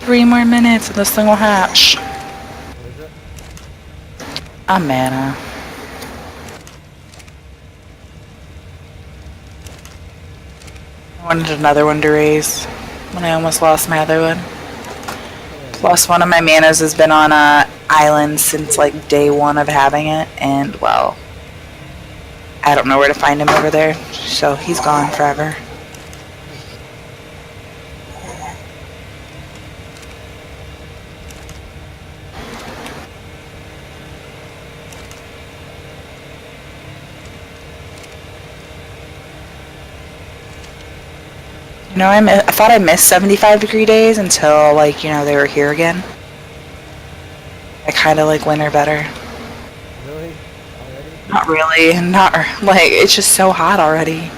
3 more minutes and this thing will hatch. What is it? A mana. I wanted another one to raise when I almost lost my other one. Plus, one of my manas has been on a island since like day 1 of having it, and well, I don't know where to find him over there, so he's gone forever. You know, I thought I missed 75-degree days until, like, you know, they were here again. I kind of like winter better. Really? Already? Not really. Not, like, it's just so hot already.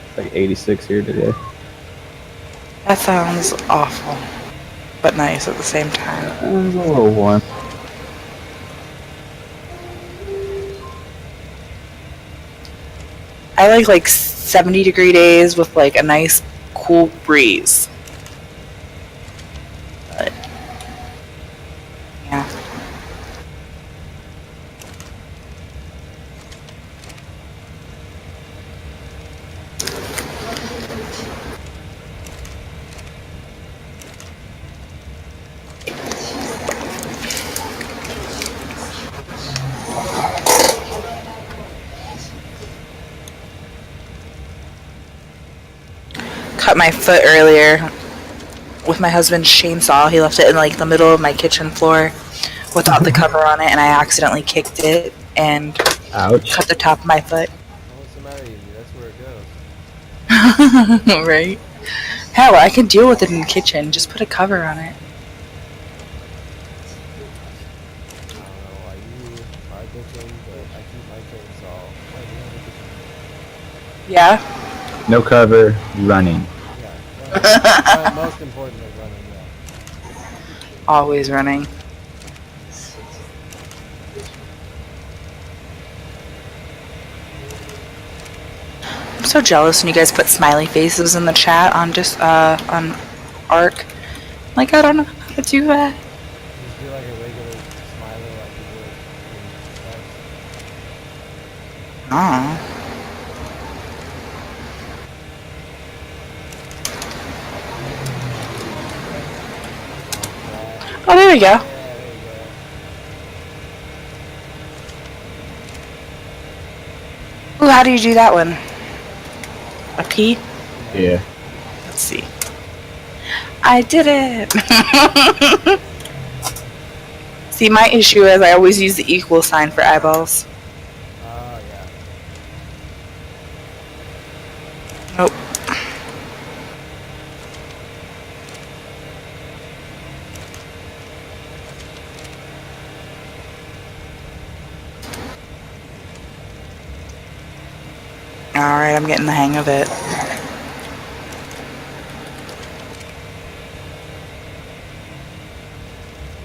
It's like 86 here today. That sounds awful, but nice at the same time. It's a little warm. I like 70-degree days with, like, a nice cool breeze. But, yeah. Cut my foot earlier with my husband's chainsaw. He left it in like the middle of my kitchen floor without the cover on it, and I accidentally kicked it and Ouch. cut the top of my foot. What's the matter with you? That's where it goes. Right? Hell, I can deal with it in the kitchen. Just put a cover on it. I don't know why you are kitchen, but I keep my chainsaw right in the kitchen. Yeah? No cover, running. Yeah. Running. Most importantly, running, yeah. Always running. I'm so jealous when you guys put smiley faces in the chat on just on Arc. Like, I don't know how to do that. Just do like a regular smiley like you would in text. Oh. Oh, there we go. Yeah, there you go. Ooh, how do you do that one? A P? Yeah. Let's see. I did it! See, my issue is I always use the equal sign for eyeballs. Oh, yeah. Nope. Alright, I'm getting the hang of it.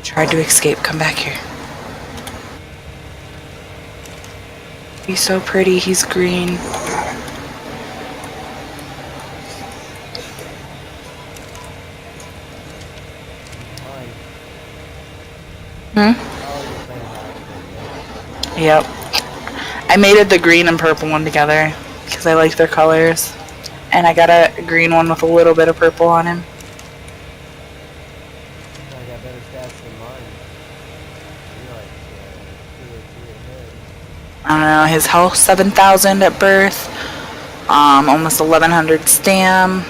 Tried to escape, come back here. He's so pretty, he's green. Fine. Hmm? Oh, you're fantastic. Yep. I mated the green and purple one together because I like their colors. And I got a green one with a little bit of purple on him. I got better stats than mine. You're like 2 or 3 ahead. I don't know, his health 7,000 at birth. Almost 1,100 stam.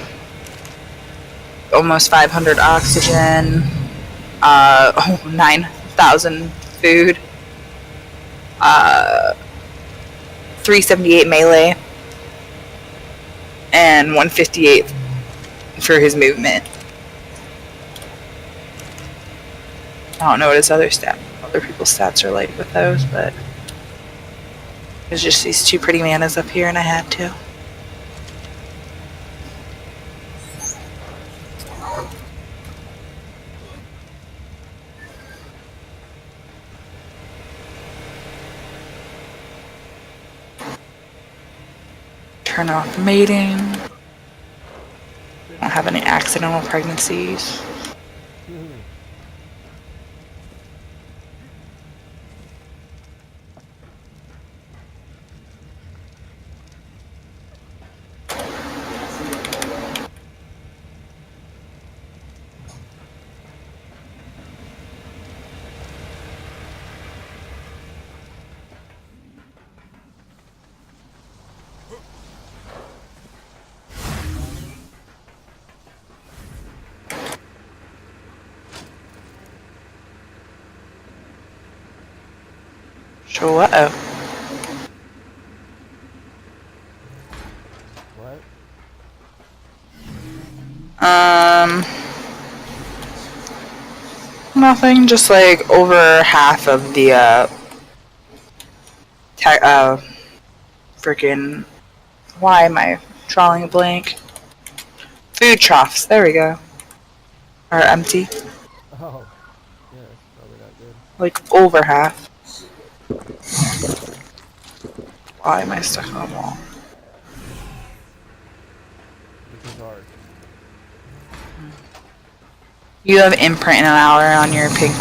Almost 500 oxygen. 9,000 food. 378 melee. And 158 for his movement. I don't know what his other people's stats are like with those, but there's just these 2 pretty manas up here and I had to. Turn off mating. We don't have any accidental pregnancies. Sure. Uh-oh. What? Nothing. Just like over half of the freaking. Why am I drawing a blank? Food troughs. There we go. Are empty. Oh. Yeah, that's probably not good. Like over half. Why am I stuck on the wall? Because art. You have imprint in an hour on your pink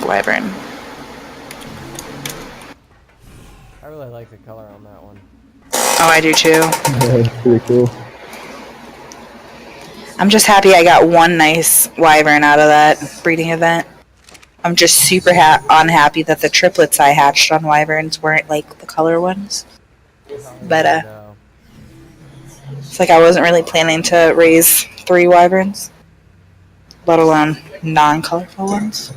wyvern. I really like the color on that one. Oh, I do too. Yeah, it's pretty cool. I'm just happy I got one nice wyvern out of that breeding event. I'm just super unhappy that the triplets I hatched on wyverns weren't like the color ones. Oh, But yeah, no. it's like I wasn't really planning to raise 3 wyverns, let alone non-colorful ones.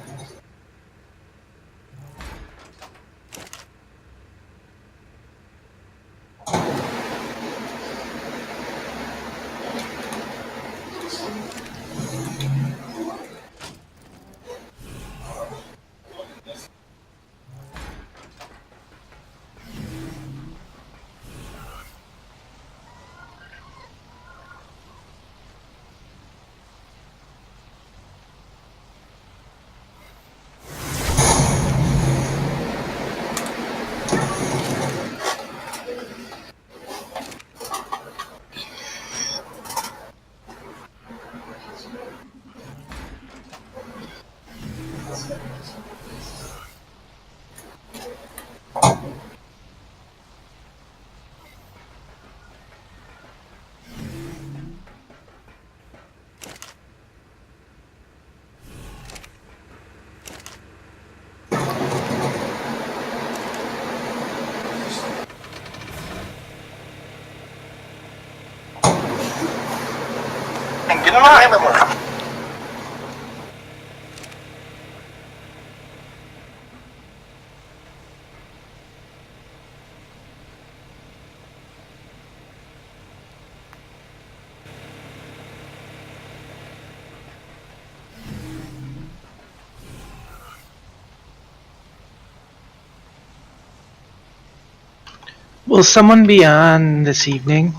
Will someone be on this evening?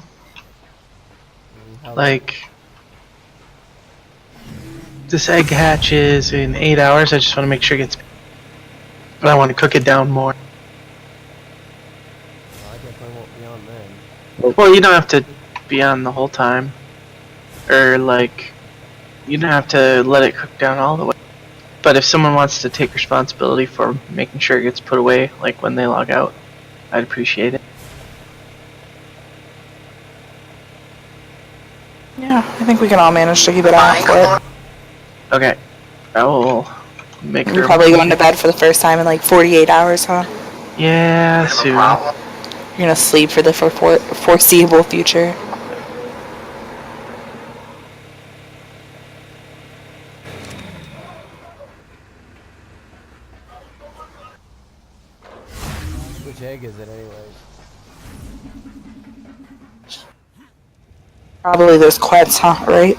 How Like, this egg hatches in 8 hours. I just want to make sure it gets. But I want to cook it down more. Well, I definitely won't be on then. Well, you don't have to be on the whole time. Or, like, you don't have to let it cook down all the way. But if someone wants to take responsibility for making sure it gets put away, like when they log out, I'd appreciate it. Yeah, I think we can all manage to keep it on for it. Okay. I will make You're her. probably going to bed for the first time in like 48 hours, huh? Yeah, soon. You're gonna sleep for the foreseeable future. Which egg is it, anyways? Probably those quets, huh? Right?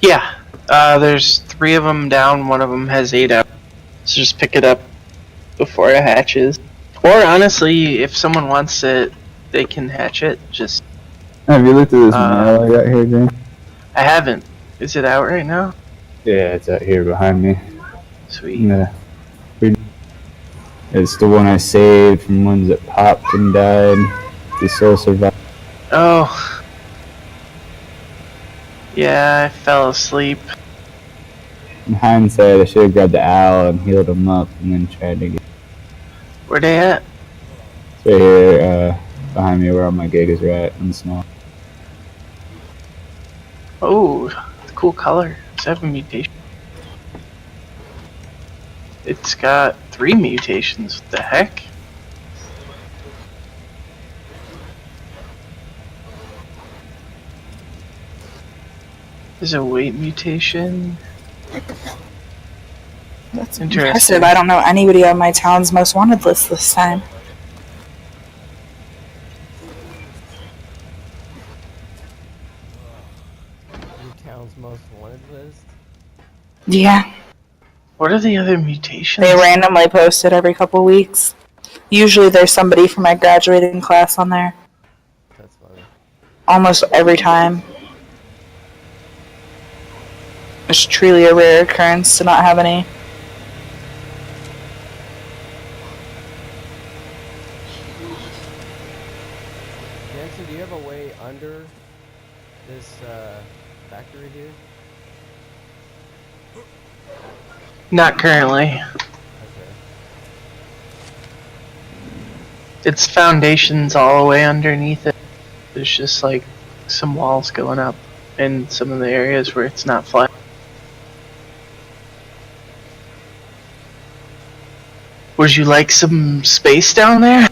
Yeah. There's 3 of them down. One of them has 8 out. So just pick it up before it hatches. Or honestly, if someone wants it, they can hatch it. Just Have you looked at this mail I got here, Jane? I haven't. Is it out right now? Yeah, it's out here behind me. Sweet. Yeah. It's the one I saved from ones that popped and died. The soul survived. Oh. Yeah, I fell asleep. In hindsight, I should have grabbed the owl and healed him up and then tried to get. Where they at? It's right here, behind me where all my gigas are at and small. Oh, cool color. Does that have a mutation? It's got 3 mutations. What the heck? There's a weight mutation. That's Interesting. impressive. I don't know anybody on my town's most wanted list this time. Your town's most wanted list? Yeah, What are the other mutations? they randomly post it every couple weeks. Usually there's somebody from my graduating class on there. That's funny. Almost every time. It's truly a rare occurrence to not have any. Jansen, do you have a way under this factory here? Not currently. Okay. Its foundation's all the way underneath it. There's just like some walls going up in some of the areas where it's not flat. Would you like some space down there?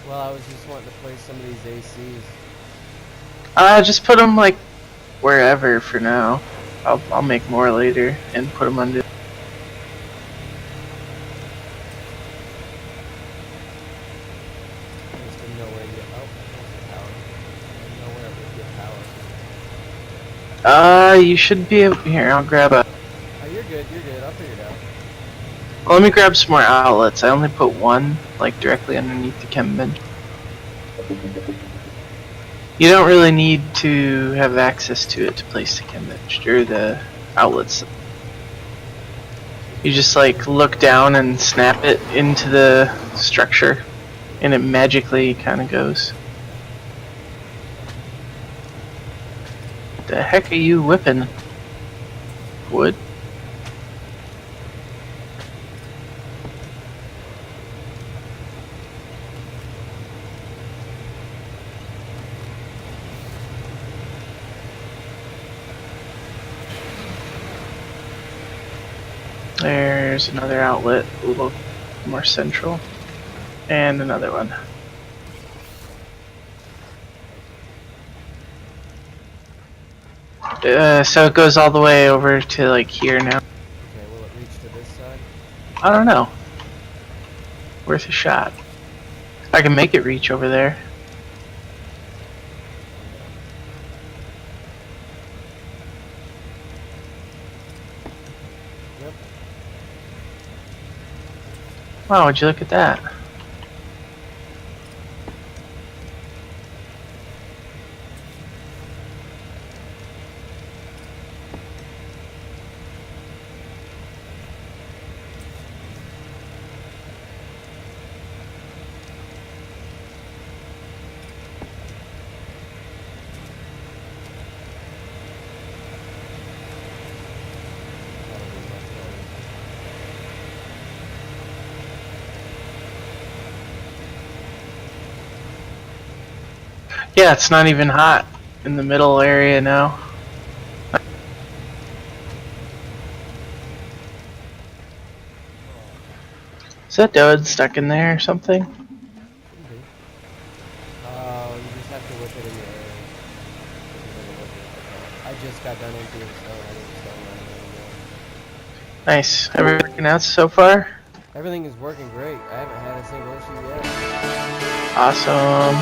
Well, I was just wanting to place some of these ACs. Just put them like wherever for now. I'll make more later and put them under. I just didn't know where to get. Oh, there's the power. I didn't know where to get power. You should be able. Here, I'll grab a. Oh, you're good. You're good. I'll figure it out. Well, let me grab some more outlets. I only put one, like directly underneath the chem bench. You don't really need to have access to it to place the chem bench or the outlets. You just like look down and snap it into the structure, and it magically kind of goes. The heck are you whipping? Wood? There's another outlet, a little more central, and another one. So it goes all the way over to like here now. Okay, will it reach to this side? I don't know. Worth a shot. I can make it reach over there. Yep. Wow, would you look at that? That'll be much better. Yeah, it's not even hot in the middle area now. Is that diode stuck in there or something? Shouldn't be. You just have to whip it in the air. I just got done emptying stone. I didn't stone running anymore. Nice. Everything working out so far? Everything is working great. I haven't had a single issue yet. Awesome.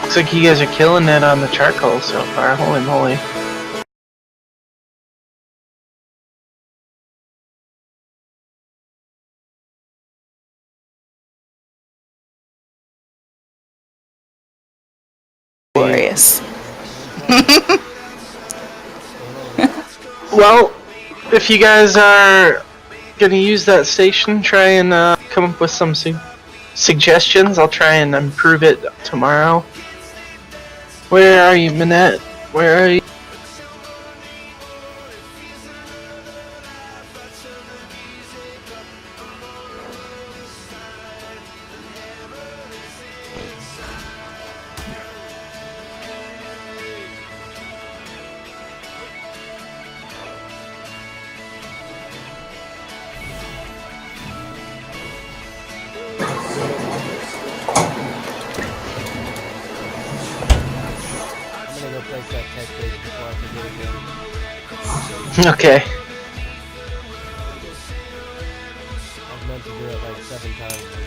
Looks like you guys are killing it on the charcoal so far. Holy moly. Glorious. Well, if you guys are gonna use that station, try and come up with some suggestions. I'll try and improve it tomorrow. Where are you, Minette? Where are you? I'm gonna go place that tech base before I forget again. Okay. I've meant to do it like 7 times.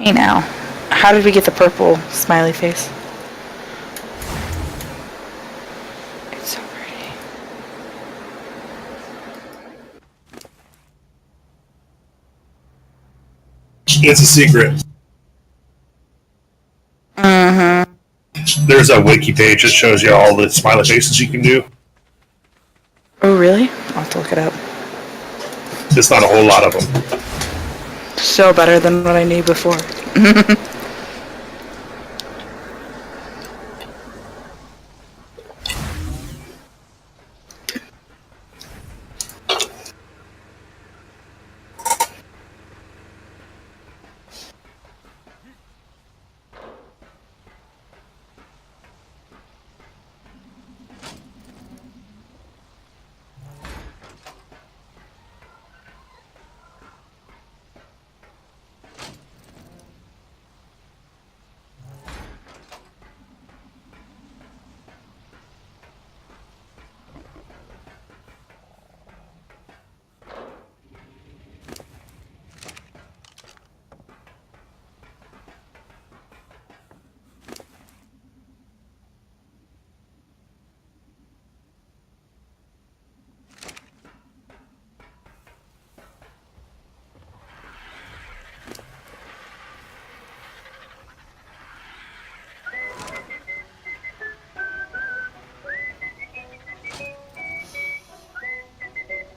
Hey now. How did we get the purple smiley face? It's so pretty. It's a secret. Mm-hmm. There's a wiki page that shows you all the smiley faces you can do. Oh, really? I'll have to look it up. It's not a whole lot of them. So better than what I knew before.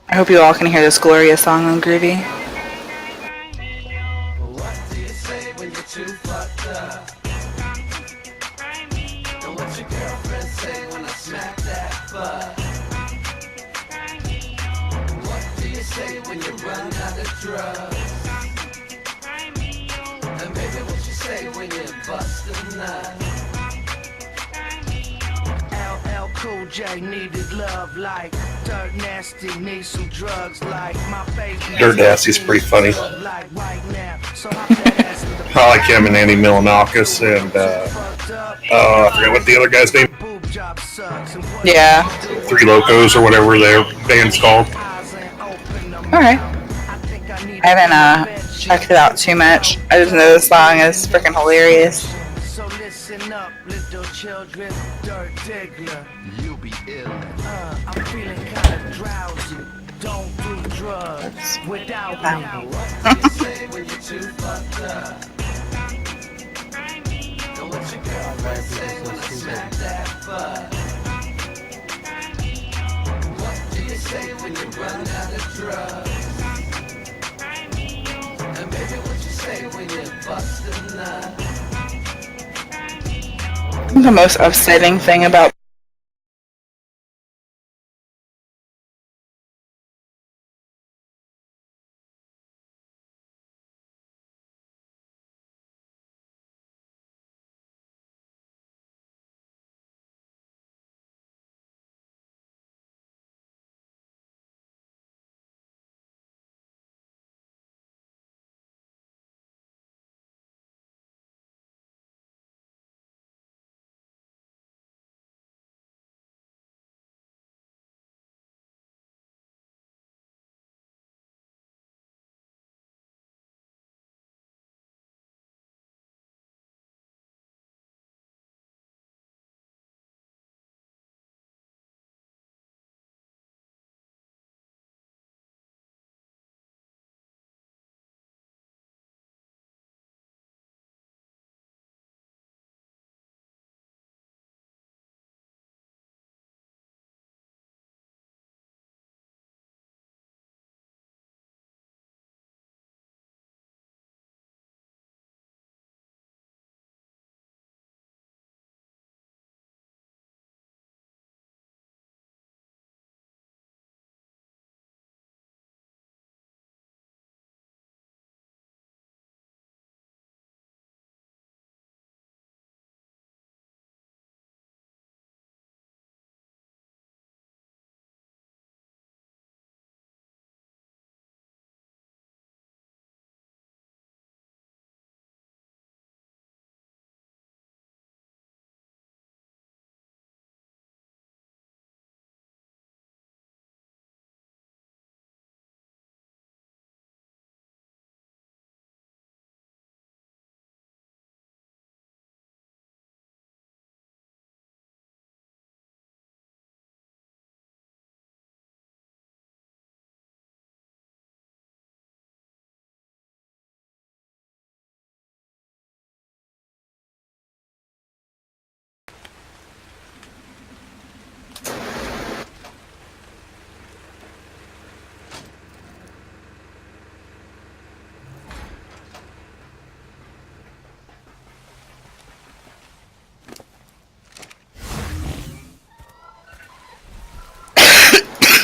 I hope you all can hear this glorious song on Groovy. What do you say when you're too fucked up? And what's your girlfriend say when I smack that butt? What do you say when you run out of drugs? And baby, what you say when you bust a nut? LL Cool J needed love like Dirt Nasty needs some drugs like my favorite. Dirt Nasty's pretty funny. Like right now. So hop that ass in the I like him and Andy Milanakis and I forget what the other guy's name. boob job sucks. And what Yeah. Three Locos or whatever their band's called. Alright. I haven't checked it out too much. I just know this song is freaking hilarious. So listen up, little children, dirt diggler. You'll be ill. I'm feeling kinda drowsy. Don't do drugs without me. What do you say when you're too fucked up? And what's your girlfriend say when I smack that butt? What do you say when you run out of drugs? And baby, what you say when you bust a nut? The most upsetting thing about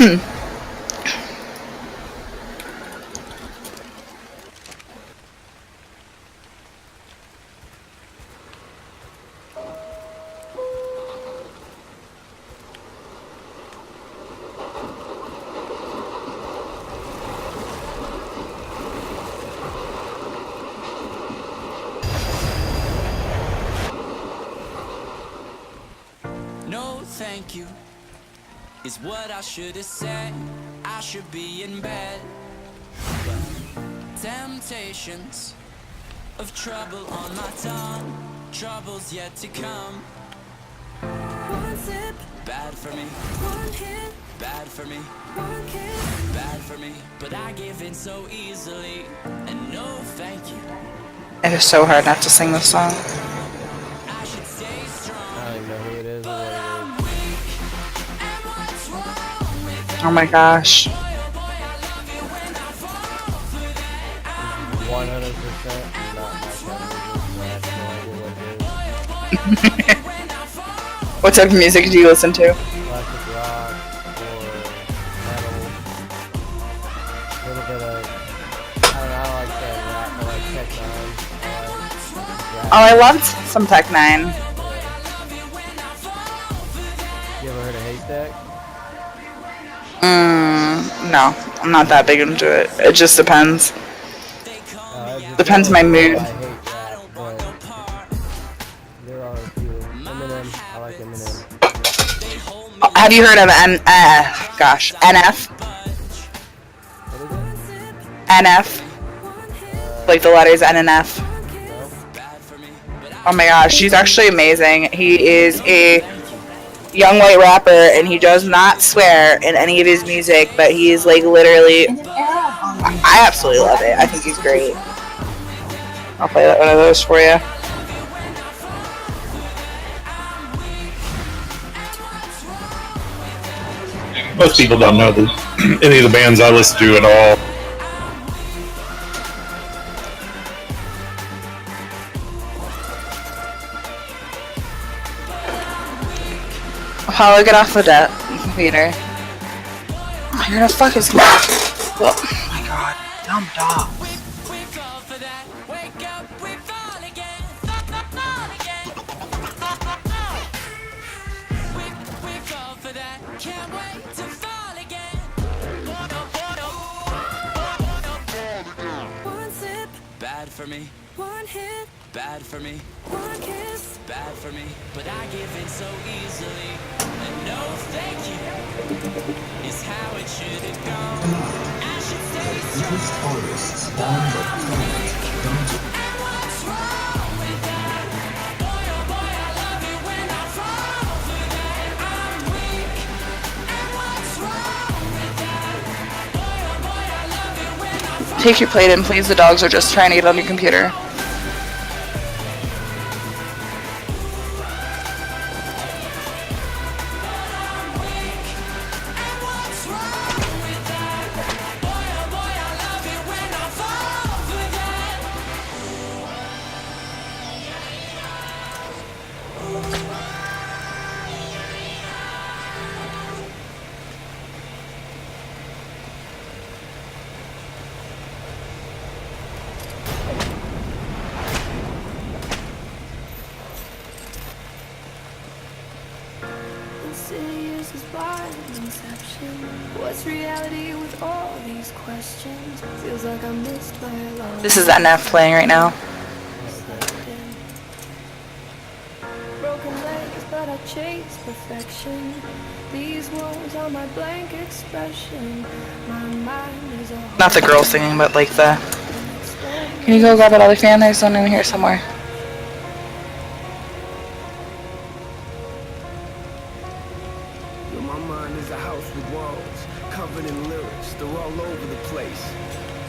No, thank you, is what I should have said. I should be in bed. But temptations of trouble on my tongue, troubles yet to come. One sip, bad for me. One hit, bad for me. One kiss, bad for me. But I give in so easily, and no, thank you. It is so hard not to sing this song. I should stay strong. I don't even know who it is or But what I'm weak, and what's wrong with that? Oh my gosh. Boy, oh boy, I love you when I fall for that. I'm it is. 100% not my kind of music, so I have no idea what it is. What type of music do you listen to? Classic rock or metal. A little bit of, I don't like saying rap, but like Tech 9. I like rap. Oh, I loved some Tech 9. You ever heard of Haystack? No, I'm not that big into it. It just depends. Depends my mood. I hate rap, but there are a few. Eminem, I like Eminem. Have you heard of NF? What is it? NF? Like the letters N and F. Oh my gosh, she's actually amazing. He is a young white rapper and he does not swear in any of his music, but he is like literally, I absolutely love it. I think he's great. I'll play one of those for you. Most people don't know any of the bands I listen to at all. Apollo, get off the computer. Oh, you're gonna fuck his mouth. Oh my god, dumb dog. Bad for me. One hit. Bad for me. One kiss. Bad for me. But I give in so easily. And no thank you is how it should have gone. I should stay strong. But I'm weak. And what's wrong with that? Boy, oh boy, I love it when I fall for that. I'm weak. And what's wrong with that? Boy, oh boy, I love it when I fall. Take your plate in, please. The dogs are just trying to get on your computer. Insidious is blind inception. What's reality with all these questions? Feels like I missed my love. This is NF playing right now. Broken legs, but I chase perfection. These walls are my blank expression. My mind is a Not the girl singing, but like the... Can you go grab that other fan? There's one in here somewhere. My mind is a house with walls, covered in lyrics. They're all over the place.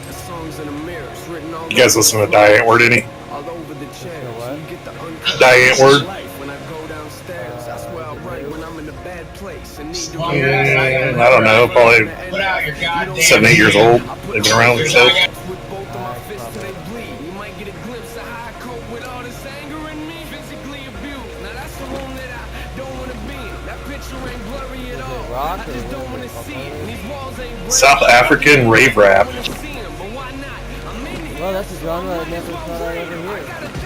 The songs in the mirrors, written all You guys listen to Die Ain't Word any? all over the chairs. what? You get the uncut Die Ain't Word? life when I go downstairs. That's where I write when I'm in a bad place and need to I don't know, probably 7, 8 years old. They've been around themselves. with both of my fists till they bleed. You might get a glimpse of how I cope with all this anger in me. Physically abused. Now that's the room that I don't want to be in. That picture ain't blurry at all. Rock? French or what is it called? South African rave rap. Well, that's a genre I never thought I'd ever hear.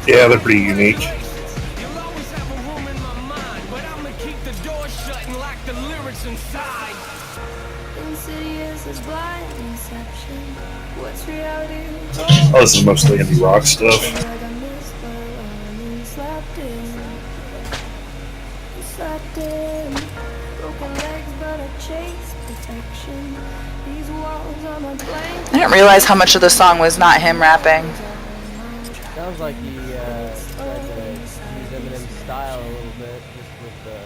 Yeah, they're pretty unique. Insidious as blind inception. What's reality? Oh, this is mostly indie rock stuff. Like I missed the line and slept in. Slept in. Broken legs, but I chase perfection. These walls are my blanket. I didn't realize how much of the song was not him rapping. Sounds like he tried to use Eminem's style a little bit, just with the.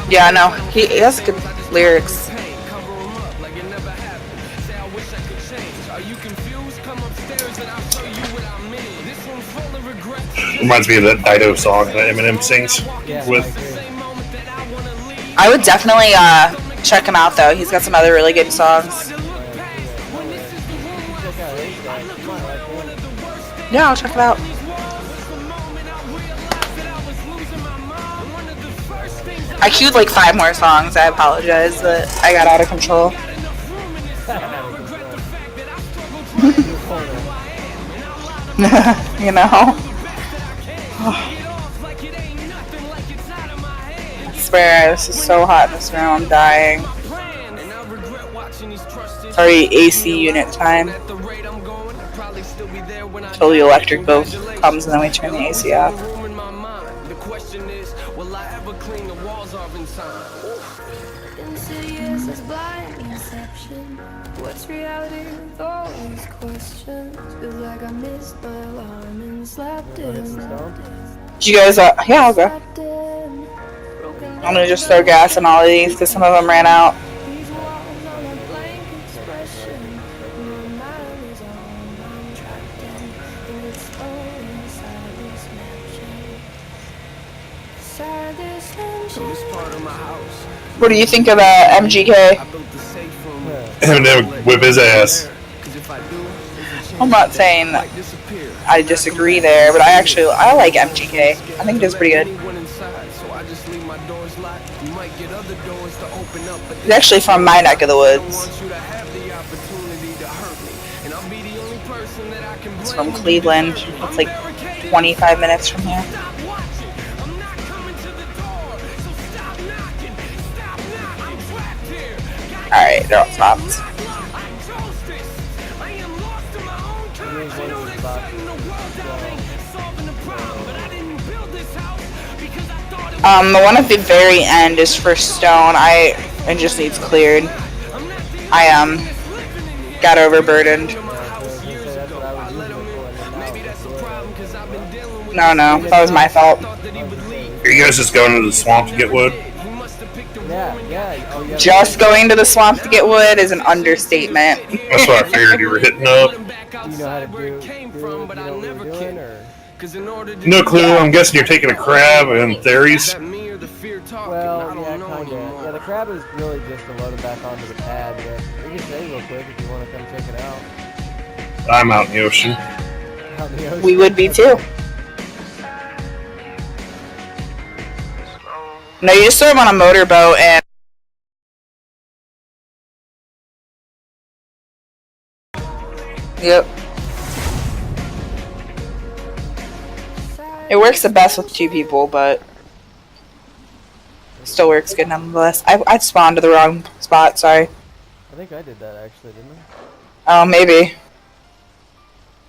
Yeah, no, he has good lyrics. Reminds me of that Dido song that Eminem sings Yeah, with. I would definitely check him out though. He's got some other really good songs. Yeah, I'll check it out. I queued like 5 more songs. I apologize that I got out of control. You know? I swear, this is so hot in this room. I'm dying. Sorry, AC unit time. Till the electric bill comes and then we turn the AC off. Insidious as blind inception. What's reality with all these questions? Feels like I missed my alarm and slept in. Did you guys, yeah, I'll go. Slept in. Broken I'm gonna just throw gas in all of these because some of them ran out. These walls are my blank expression. My mind is on, I'm trapped in its own inside this mansion. Inside this mansion. What do you think of MGK? Eminem whip his ass. I'm not saying I disagree there, but I like MGK. I think it's pretty good. He's actually from my neck of the woods. It's from Cleveland. It's like 25 minutes from here. Alright, they're all stopped. The one at the very end is for stone. It just needs cleared. I got overburdened. No, that was my fault. Are you guys just going to the swamp to get wood? Yeah. Oh, yeah. Just going to the swamp to get wood is an understatement. That's what I figured you were hitting up. Do you know how to do you know what you're doing, or? No clue. I'm guessing you're taking a crab and theories. Well, yeah, kinda. Yeah, the crab is really just to load it back onto the pad. Yeah, we can stay real quick if you want to come check it out. I'm out in the ocean. Out in the ocean. We would be too. No, you just throw them on a motorboat and yep. It works the best with 2 people, but still works good nonetheless. I spawned to the wrong spot, sorry. I think I did that actually, didn't I? Oh, maybe.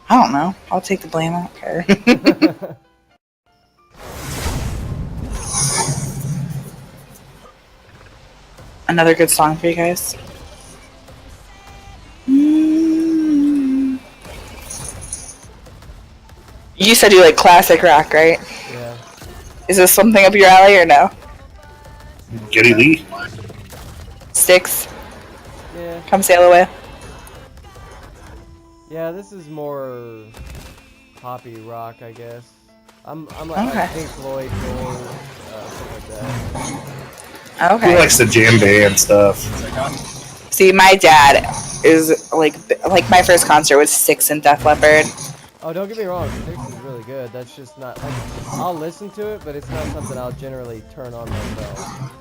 I don't know. I'll take the blame, I don't care. Another good song for you guys. You said you like classic rock, right? Yeah. Is this something up your alley or no? Geddy Lee. Styx, Yeah. come sail away. Yeah, this is more poppy rock, I guess. I'm like Pink Floyd, Doors, stuff like that. Okay. He likes the jam band stuff. See, my dad is like my first concert was Styx and Def Leppard. Oh, don't get me wrong, Styx is really good. That's just not like I'll listen to it, but it's not something I'll generally turn on myself.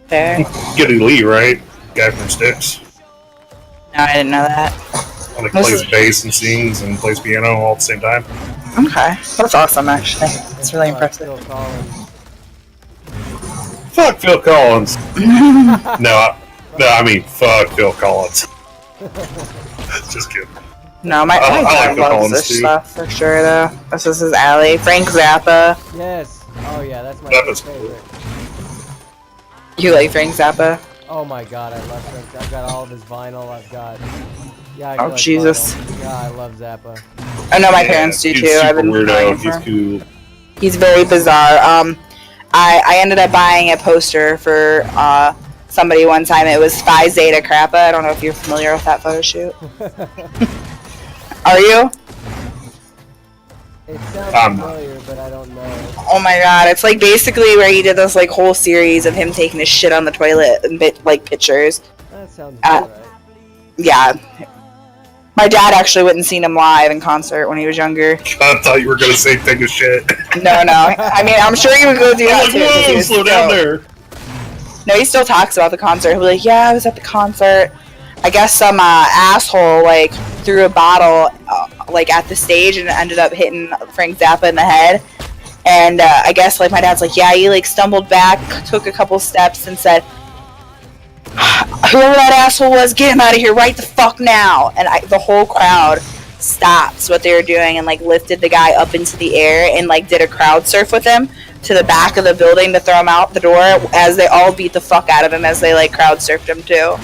Fair. Geddy Lee, right? Guy from Styx. No, I didn't know that. He plays bass and sings and plays piano all at the same time. Okay, that's awesome. Actually, it's really impressive. Phil Collins. Fuck Phil Collins. I mean fuck Phil Collins. Just kidding. No, my I dad like Phil loves Collins this too. stuff for sure. Though this is his alley. Frank Zappa. Yes. Oh yeah, that's my Zappa's favorite. You like Frank Zappa? Oh my god, I love Frank. I've got all of his vinyl. I've got. Yeah. I Oh collect Jesus. vinyl. Yeah, I love Zappa. I know my parents do he's too. super I've been weirdo. buying He's for. cool. He's very bizarre. I ended up buying a poster for somebody one time. It was Phi Zeta Kappa. I don't know if you're familiar with that photo shoot. Are you? It sounds familiar, but I don't know. Oh my god, it's like basically where he did this like whole series of him taking his shit on the toilet and like pictures. That sounds about right. Yeah. My dad actually went and seen him live in concert when he was younger. I thought you were gonna say take a shit. No. I mean, I'm sure he would go do that too. 'Cause he was slow down dope. there. No, he still talks about the concert. He'll be like, yeah, I was at the concert. I guess some asshole like threw a bottle like at the stage and ended up hitting Frank Zappa in the head. And I guess like my dad's like, yeah, he like stumbled back, took a couple steps, and said, whoever that asshole was, get him out of here right the fuck now. And the whole crowd stopped what they were doing and like lifted the guy up into the air and like did a crowd surf with him to the back of the building to throw him out the door as they all beat the fuck out of him as they like crowd surfed him too.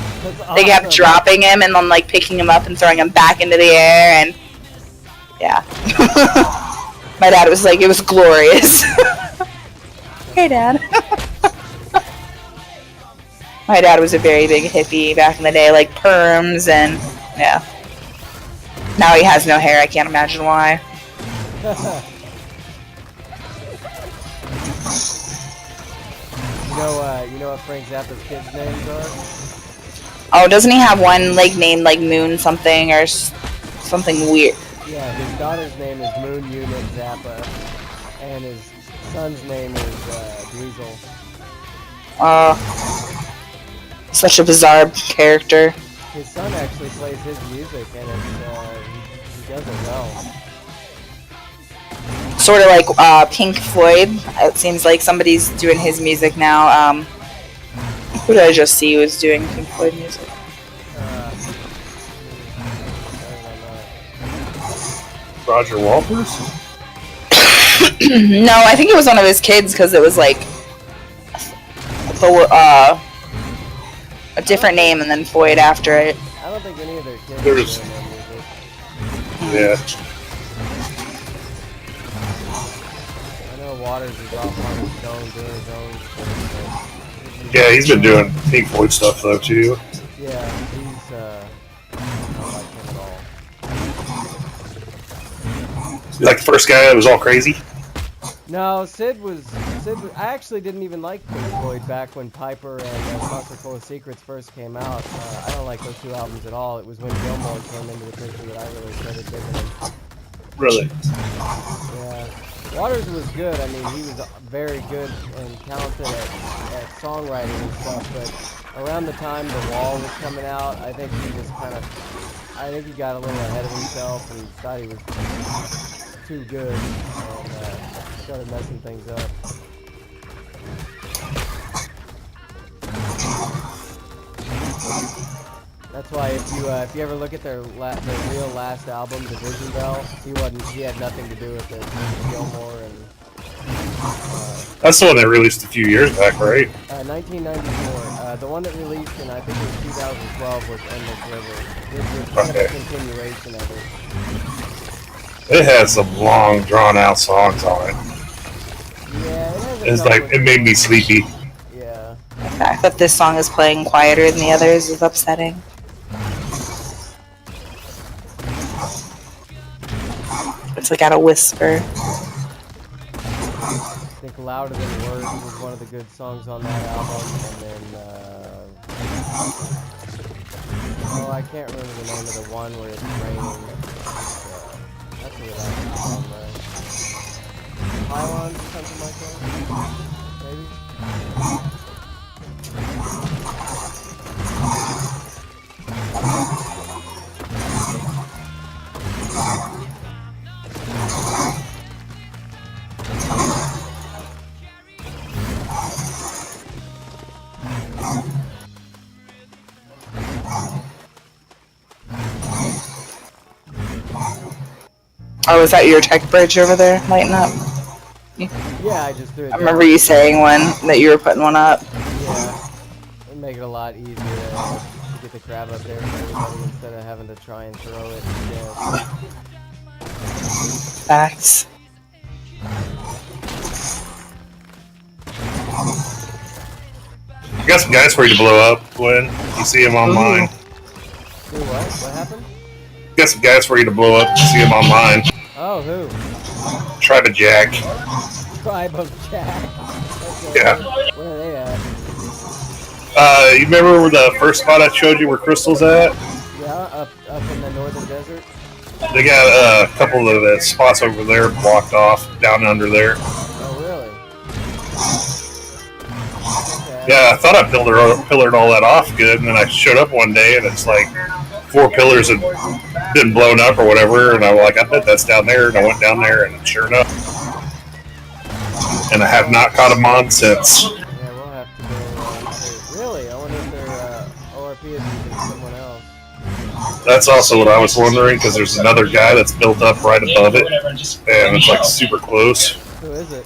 They kept dropping him and then like picking him up and throwing him back into the air, and yeah. My dad was like, it was glorious. Hey Dad. My dad was a very big hippie back in the day, like perms and yeah. Now he has no hair. I can't imagine why. You know what Frank Zappa's kids' names are? Oh, doesn't he have one like named like Moon something or something weird? Yeah, his daughter's name is Moon Unit Zappa, and his son's name is Dweezil. Such a bizarre character. His son actually plays his music, and he does it well. Sort of like Pink Floyd. It seems like somebody's doing his music now. Who did I just see was doing Pink Floyd music? Roger Walters? No, I think it was one of his kids because it was like a different name and then Floyd after it. I don't think any of their kids There's- are doing their music. Yeah. I know Waters is off on his own, doing his own thing. Yeah, he's been doing Pink Floyd stuff though too. Yeah, he's I don't like him at all. You like the first guy that was all crazy? No, Sid was. I actually didn't even like Pink Floyd back when Piper and Monster Full of Secrets first came out. I don't like those two albums at all. It was when Gilmore came into the picture that I really started digging him. Really? Yeah. Waters was good. I mean, he was very good and talented at songwriting and stuff, but around the time The Wall was coming out, I think he just I think he got a little ahead of himself and thought he was too good and started messing things up. That's why if you ever look at their real last album, Division Bell, he had nothing to do with it. Gilmore and That's the one they released a few years back, right? 1994. The one that released in I think it was 2012 was Endless River. It's kind of a continuation of it. It has some long, drawn-out songs on it. Yeah, it has a It's couple like it made me sleepy. Yeah. The fact that this song is playing quieter than the others is It's like at a whisper. I think Louder Than Words was one of the good songs on that album, and then, oh, I can't remember the name of the one where it's raining. That's a relaxing song, though. Pylons, something like that? Maybe? Oh, is that your tech bridge over there lighting up? Yeah, I just threw it I down. remember you saying that you were putting one up. Yeah. It'd make it a lot easier to get the crab up there for everybody instead of having to try and throw it. Yeah. Facts. I got some guys for you to blow up when you see them online. Do what? What happened? Got some guys for you to blow up. You see them online. Oh, who? Tribe of Jack. Tribe of Jack. Okay. Yeah. Where are they at? You remember where the first spot I showed you where Crystal's at? Yeah, up in the northern desert. They got a couple of the spots over there blocked off down under there. Oh, really? Okay. Yeah, I thought I pillared all that off good, and then I showed up one day and it's like 4 pillars had been blown up or whatever, and I was like, I bet that's down there, and I went down there, and sure enough. And I have not caught them on since. Yeah, we'll have to go. Really? I wonder if their ORP is using someone else. That's also what I was wondering, because there's another guy that's built up right above it, and it's like super close. Who is it?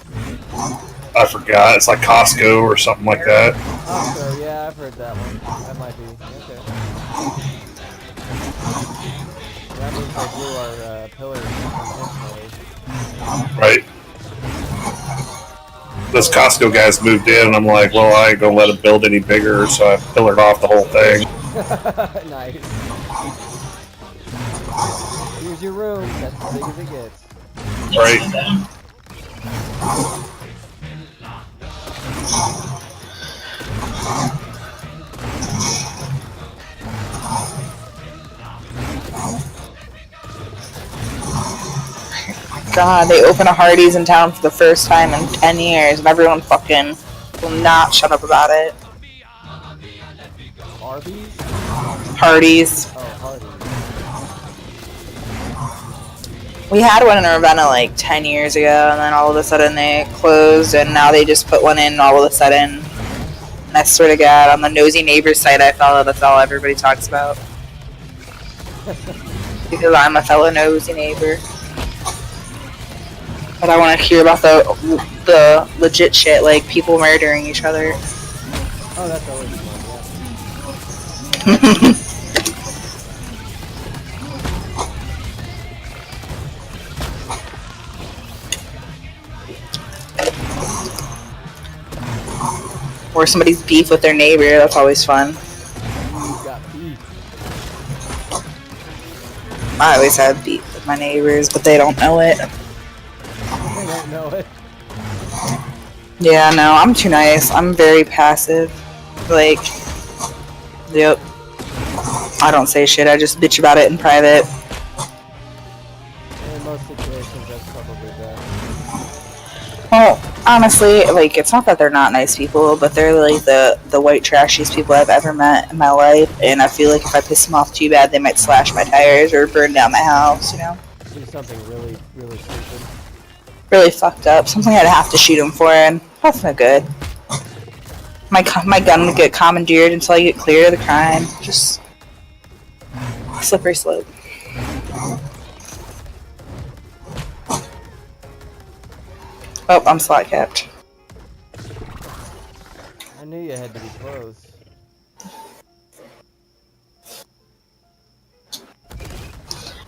I forgot. It's like Costco or something like that. Costco, yeah, I've heard that one. That might be. Okay. That means they blew our pillars intentionally. Right. Those Costco guys moved in, and I'm like, well, I ain't gonna let them build any bigger, so I pillared off the whole thing. Nice. Here's your room. That's as big as it gets. Right. God, they open a Hardee's in town for the first time in 10 years, and everyone fucking will not shut up about it. Arby's? Hardee's. Oh, Hardee's. We had one in Ravenna like 10 years ago, and then all of a sudden they closed, and now they just put one in all of a sudden. And I swear to God, on the Nosy Neighbors site I follow, that's all everybody talks about. Because I'm a fellow nosy neighbor. But I want to hear about the legit shit, like people murdering each other. Oh, that's always fun, yeah. Or somebody's beef with their neighbor, that's always fun. You got beef. I always have beef with my neighbors, but they don't know it. They don't know it. Yeah, no, I'm too nice. I'm very passive. Like, yep. I don't say shit, I just bitch about it in private. In most situations, that's probably best. Well, honestly, like, it's not that they're not nice people, but they're like the white trashiest people I've ever met in my life, and I feel like if I piss them off too bad, they might slash my tires or burn down my house, you know? Do something really, really stupid. Really fucked up. Something I'd have to shoot him for, and that's no good. My gun would get commandeered until I get clear of the crime. Just slippery slope. Oh, I'm slot capped. I knew you had to be close.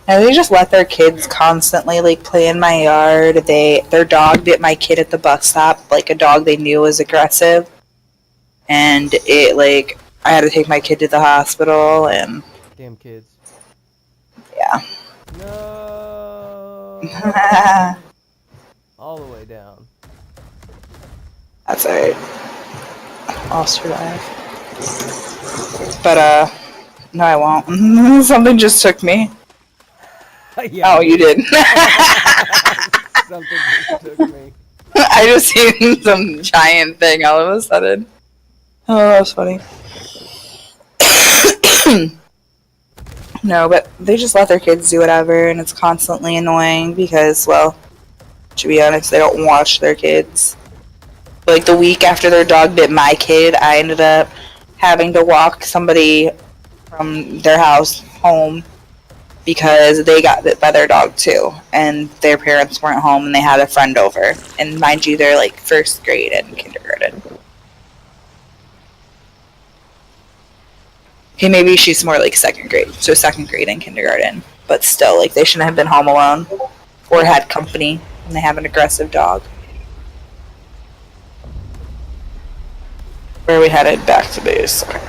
And they just let their kids constantly like play in my yard. Their dog bit my kid at the bus stop, like a dog they knew was aggressive. And it like I had to take my kid to the hospital and Damn kids. yeah. No. All the way down. That's alright. I'll survive. But, no, I won't. Something just took me. Yeah, Oh, you did. something just took me. I just seen some giant thing all of a sudden. Oh, that was funny. No, but they just let their kids do whatever, and it's constantly annoying because, well, to be honest, they don't watch their kids. Like, the week after their dog bit my kid, I ended up having to walk somebody from their house home because they got bit by their dog too, and their parents weren't home, and they had a friend over. And mind you, they're like first grade and kindergarten. Okay, maybe she's more like second grade, so second grade and kindergarten. But still, like, they shouldn't have been home alone or had company when they have an aggressive dog. Where are we headed? Back to base. Okay.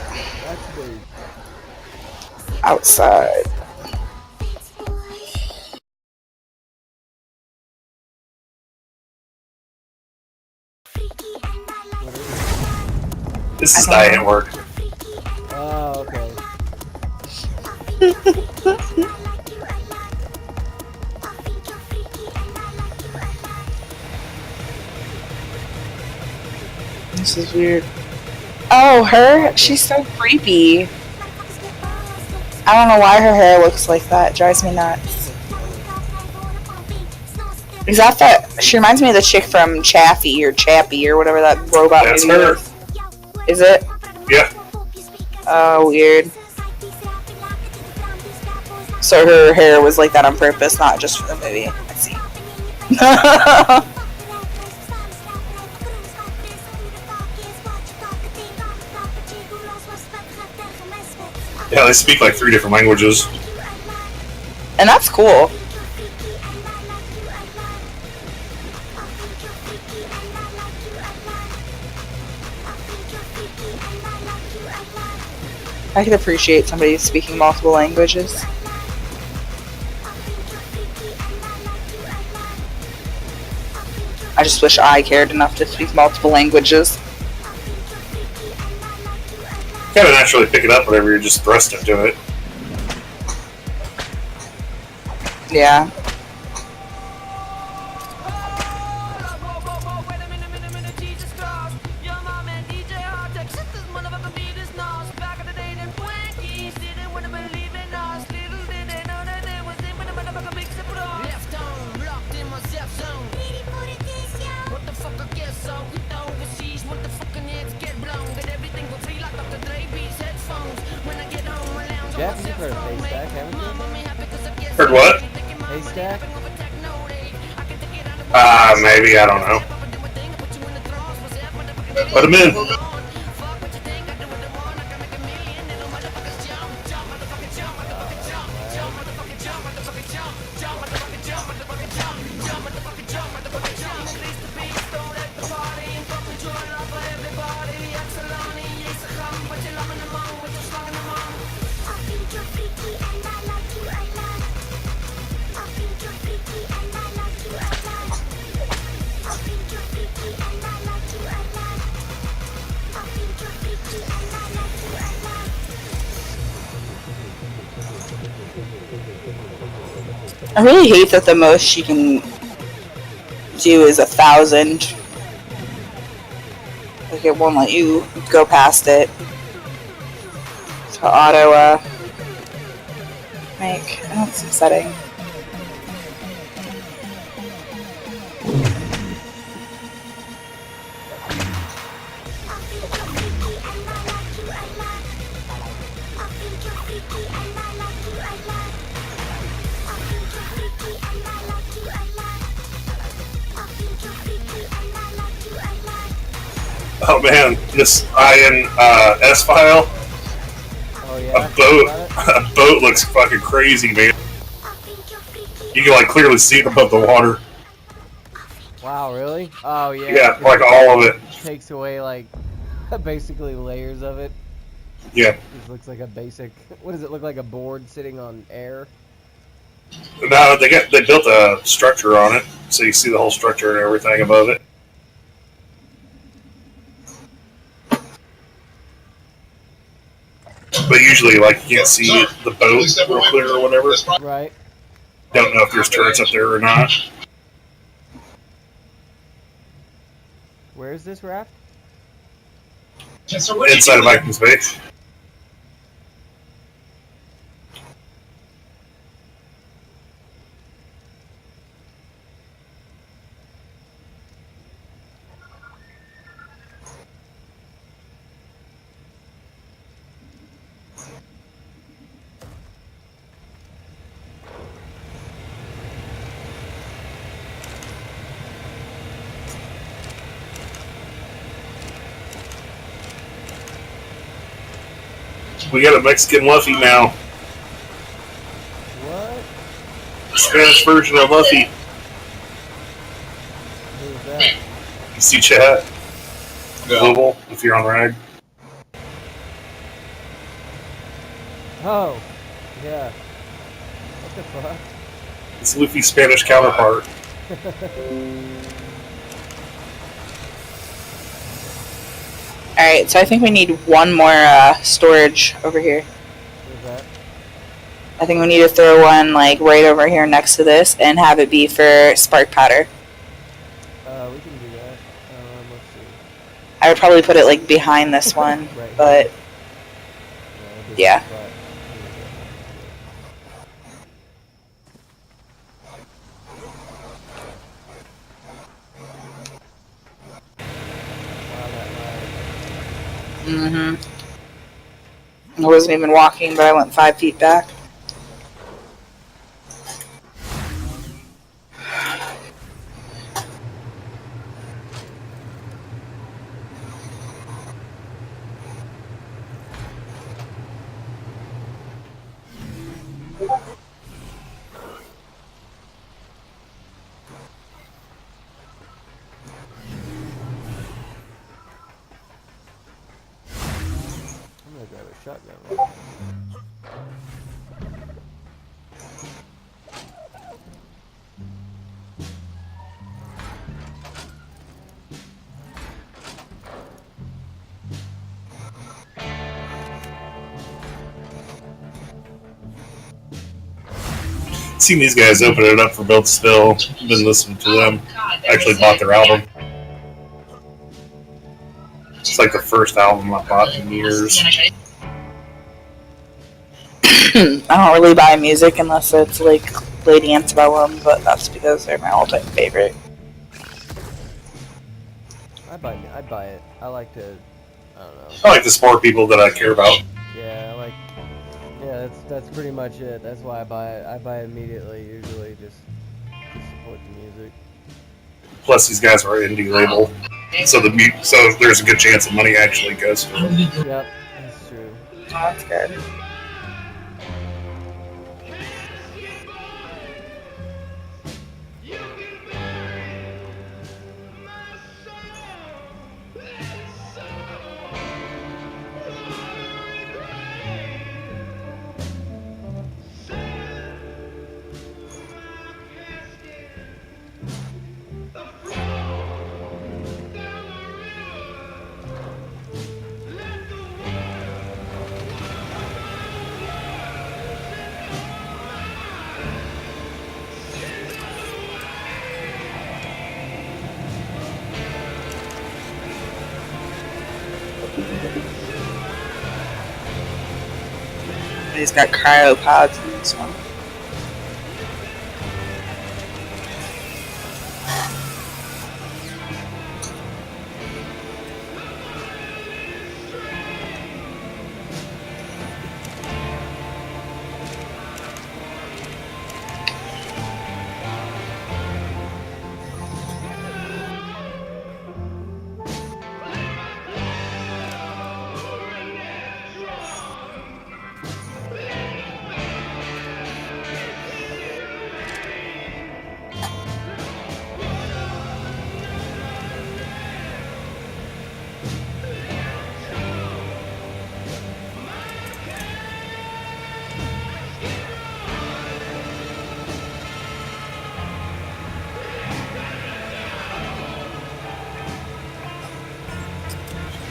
Outside. This is diet work. Oh, okay. This is weird. Oh, her? She's so creepy. I don't know why her hair looks like that. It drives me nuts. Is that the... She reminds me of the chick from Chaffee or Chappie or whatever that robot That's movie her. is. Is it? Yeah. Oh, weird. So her hair was like that on purpose, not just for the movie. I see. Yeah, they speak like 3 different languages. And that's cool. I can appreciate somebody speaking multiple languages. I just wish I cared enough to speak multiple languages. You gotta naturally pick it up whenever you're just thrust into it. Yeah. Jeff, you've heard of Haystack, haven't you? Heard what? Haystack? Maybe, I don't know. Put him in. I really hate that the most she can do is 1,000. Like, it won't let you go past it. To auto, make. That's the setting. Oh man, this IN S file. Oh yeah? A boat looks fucking crazy, man. You can like clearly see it above the water. Wow, really? Oh yeah. Yeah, like all of it. Takes away like basically layers of it. Yeah. This looks like a basic. What does it look like? A board sitting on air? No, they built a structure on it, so you see the whole structure and everything above it. But usually, like, you can't see the boat real clear or whatever. Right. Don't know if there's turrets up there or not. Where is this raft? Inside of Vikings base. We got a Mexican Luffy now. What? Spanish version of Luffy. Who's that? You see chat? Global, if you're on Rag. Oh, yeah. What the fuck? It's Luffy's Spanish counterpart. Alright, so I think we need one more storage over here. Who's that? I think we need to throw one like right over here next to this and have it be for spark powder. We can do that. Let's see. I would probably put it like behind this one, Right but this yeah. spot. Wow, that lag. I wasn't even walking, but I went 5 feet back. I'm gonna grab a shotgun right now. Seen these guys open it up for Built to Spill. Been listening to them. Actually bought their album. It's like the first album I bought in years. I don't really buy music unless it's like Lady Antebellum, but that's because they're my all-time favorite. I buy it. I like to. I don't know. I like to support people that I care about. Yeah, I like. Yeah, that's pretty much it. That's why I buy it. I buy it immediately, usually just to support the music. Plus, these guys are an indie label, so so there's a good chance the money actually goes to them. Yep, that's true. Oh, that's good. He's got cryopods in this one.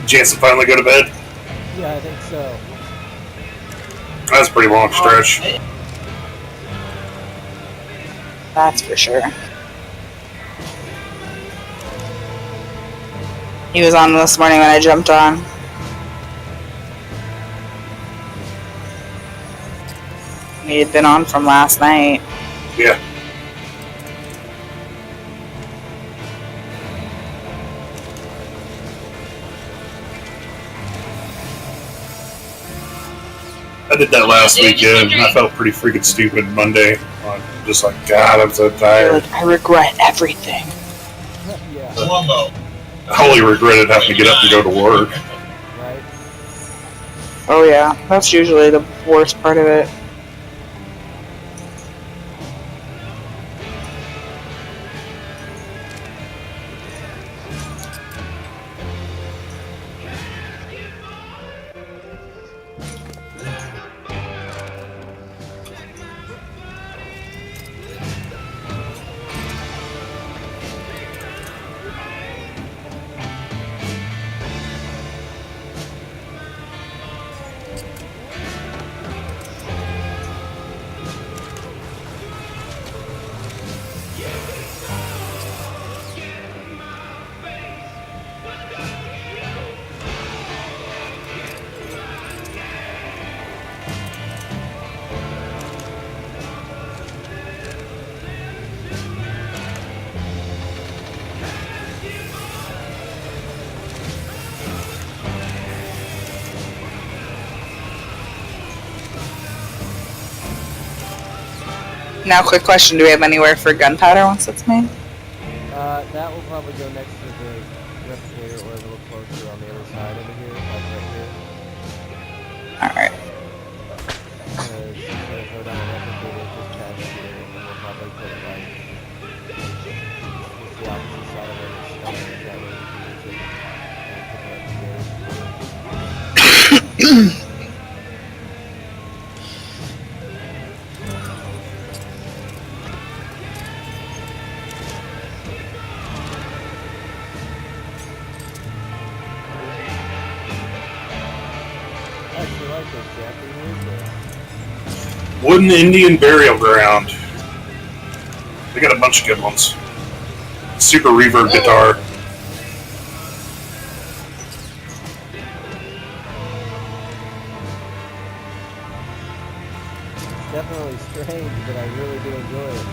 Jansen finally go to bed? Yeah, I think so. That's a pretty long stretch. That's for sure. He was on this morning when I jumped on. He had been on from last night. Yeah. I did that last weekend, and I felt pretty freaking stupid Monday. I'm just like, God, I'm so tired. Like, I regret everything. Yeah, I only regretted having to get up and go to work. right? Oh yeah, that's usually the worst part of it. Now, quick question: do we have anywhere for gunpowder once it's made? That will probably go next to the replicator or a little closer on the other side over here, like right here. Alright. Because it's going to go down the replicator just past here, and then we'll probably put it like just the opposite side of it. That way we can use it and pick it up together. Wooden Indian Burial Ground. They got a bunch of good ones. Super reverb guitar. It's definitely strange, but I really do enjoy it.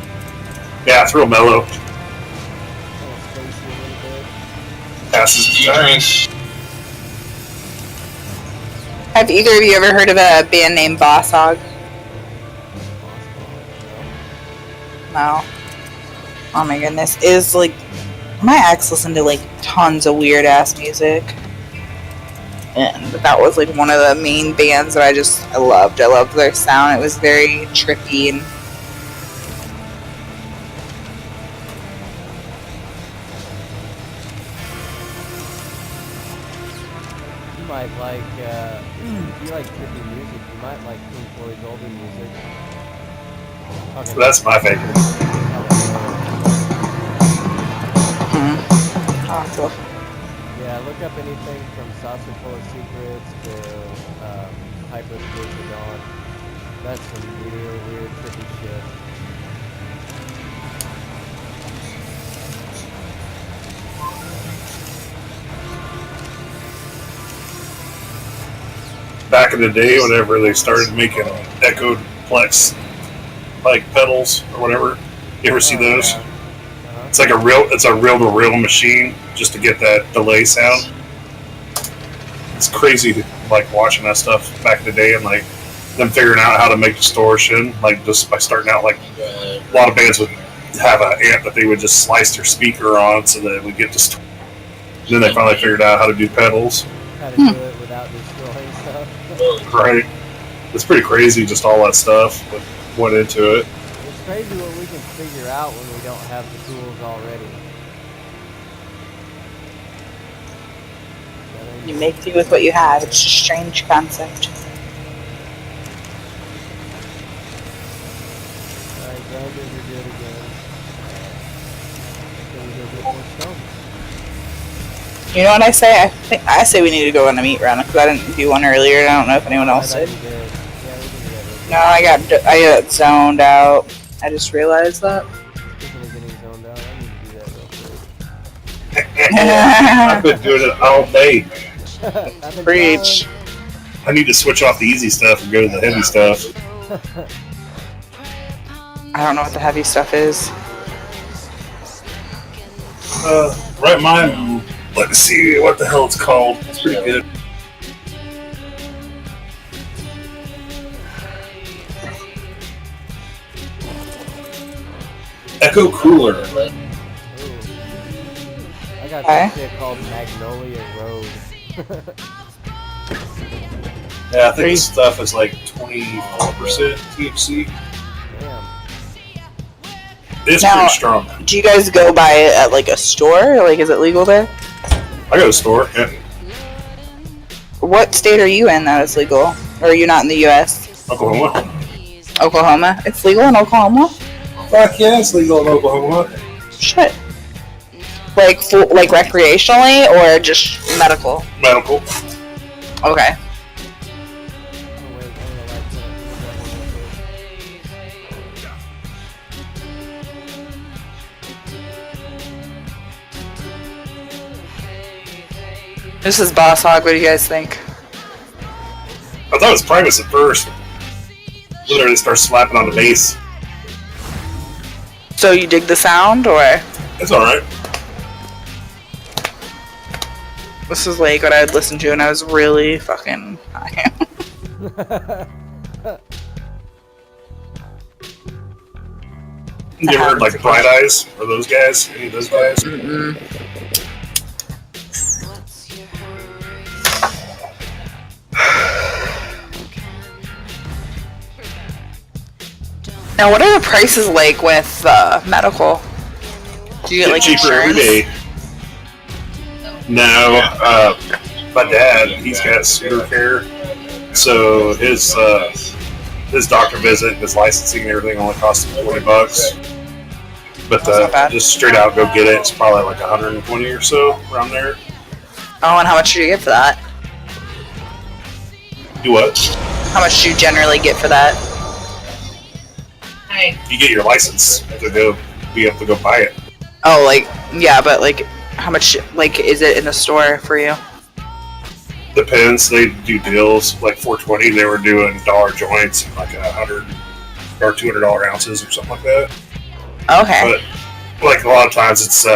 Yeah, it's real mellow. Kind of spacey a little bit. Passes the time. Have either of you ever heard of a band named Boss Hog? No. Oh my goodness. Is like my ex listened to like tons of weird ass music. And that was like one of the main bands that I loved. I loved their sound. It was very trippy and You might like, if you like trippy music, you might like Pink Floyd's older music. Okay. That's my favorite. awesome. Yeah, look up anything from Saucer Full of Secrets to Hyper Spiritual Dawn. That's some real weird trippy shit. Back in the day, whenever they started making echoed plex like pedals or whatever, you ever see those? Yeah. It's like it's a reel-to-reel machine just to get that delay sound. It's crazy, like watching that stuff back in the day and like them figuring out how to make distortion, like just by starting out. Like a lot of bands would have an amp that they would just slice their speaker on so that it would get distorted. Then they finally figured out how to do pedals. How to do it without destroying stuff. Right. It's pretty crazy, just all that stuff that went into it. It's crazy what we can figure out when we don't have the tools already. You make do with what you have. It's a strange concept. Alright, grinders are good again. Then we go get more stone. You know what I say? I say we need to go on a meat run because I didn't do one earlier. And I don't know if anyone I else thought did. you did. Yeah, we can do that. No, I got zoned out. I just realized that. Speaking of getting zoned out, I need to do that real quick. I've been doing it all day. I've been Preach. I need to switch off the easy stuff and go to the heavy stuff. I don't know what the heavy stuff is. Right mine. Let's see what the hell it's called. It's pretty good. Echo Cooler. Ooh. I got Okay. this shit called Magnolia Road. Yeah, I think this stuff is like 24% THC. Damn. It's Now- pretty strong. Do you guys go buy it at like a store? Like, is it legal there? I go to the store. Yeah. What state are you in that is legal? Or are you not in the U.S.? Oklahoma. Oklahoma. It's legal in Oklahoma. Fuck yeah, it's legal in Oklahoma. Shit. Like, like recreationally or just medical? Medical. Okay. Oh, wait, I'm gonna light some. This is Boss Hog. What do you guys think? I thought it was Primus at first. Literally start slapping on the bass. So you dig the sound, or It's alright. this is like what I would listen to when I was really fucking high? You ever heard like Bright Eyes or those guys? Any of those guys? Mm-mm. Now, what are the prices like with medical? Do you get like cheaper every insurance? day. No, my dad, he's got Suter Care, so his doctor visit, his licensing and everything only costs him $20. But That's not bad. just straight out go get it, it's probably like 120 or so around there. Oh, and how much do you get for that? Do what? How much do you generally get for that? You get your license to go be able to go buy it. Oh, like, yeah, but like, how much, like, is it in the store for you? Depends. They do deals like 420. They were doing dollar joints, like $100 or $200 ounces or something like that. Okay. But like a lot of times, it's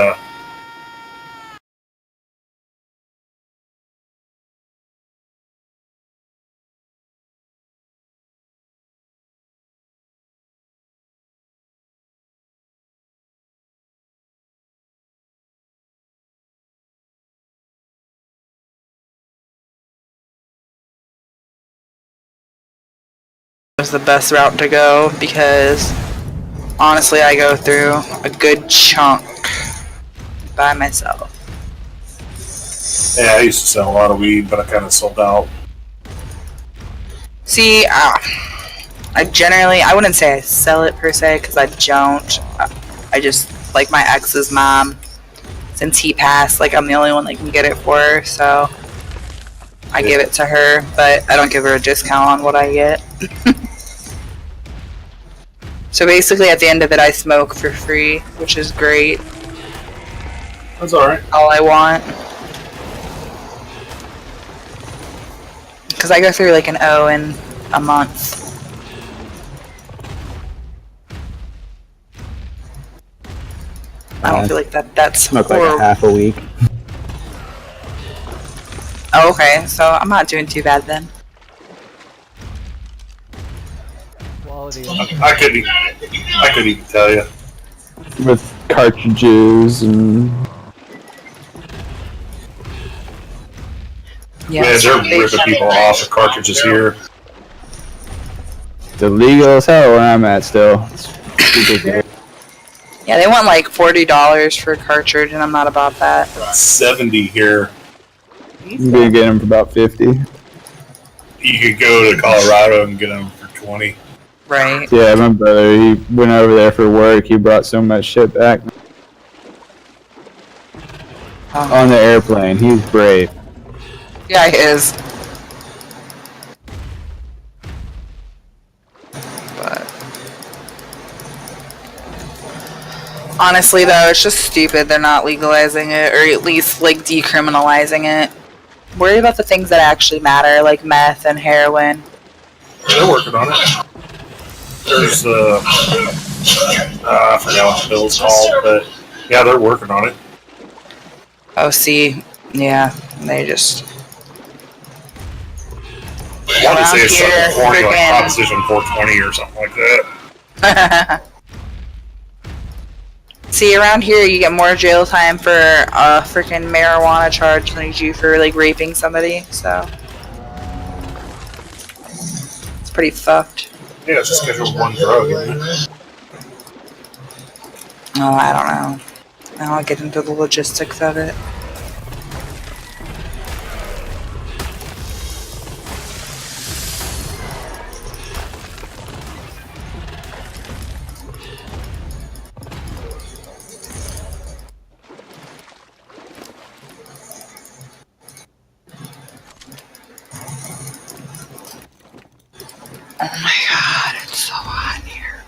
Was the best route to go because honestly, I go through a good chunk by myself. yeah. I used to sell a lot of weed, but I kind of sold out. See, I wouldn't say I sell it per se because I don't. I just, like my ex's mom, since he passed, like I'm the only one that can get it for her, so I give it to her, but I don't give her a discount on what I get. So basically, at the end of it, I smoke for free, which is great. That's all right. All I want. Because I go through like an O in a month. I don't feel like that's Smoke like a horrible. half a week. Oh, okay, so I'm not doing too bad then. Quality. I couldn't even tell you. With cartridges and Yeah, Man, they're ripping people off the cartridges here. it's illegal as hell where I'm at still. It's ridiculous. Yeah, they want like $40 for a cartridge, and I'm not about that. 70 here. I'm gonna get them for about 50. You could go to Colorado and get them for 20. Right. Yeah, my brother, he went over there for work. He brought so much shit back on the airplane. He was brave. Yeah, he is. But honestly, though, it's just stupid they're not legalizing it, or at least like decriminalizing it. Worry about the things that actually matter, like meth and heroin. They're working on it. There's I forgot what the bill's called, but yeah, they're working on it. Oh, see, yeah, they just. I want to say it's Around something corny, like here, Proposition 420 or something like that. See, around here you get more jail time for a freaking marijuana charge than you do for like raping somebody. So it's pretty fucked. Yeah, it's just Schedule 1 drug, isn't it? Oh, I don't know. I don't get into the logistics of it. Oh my god, it's so hot in here.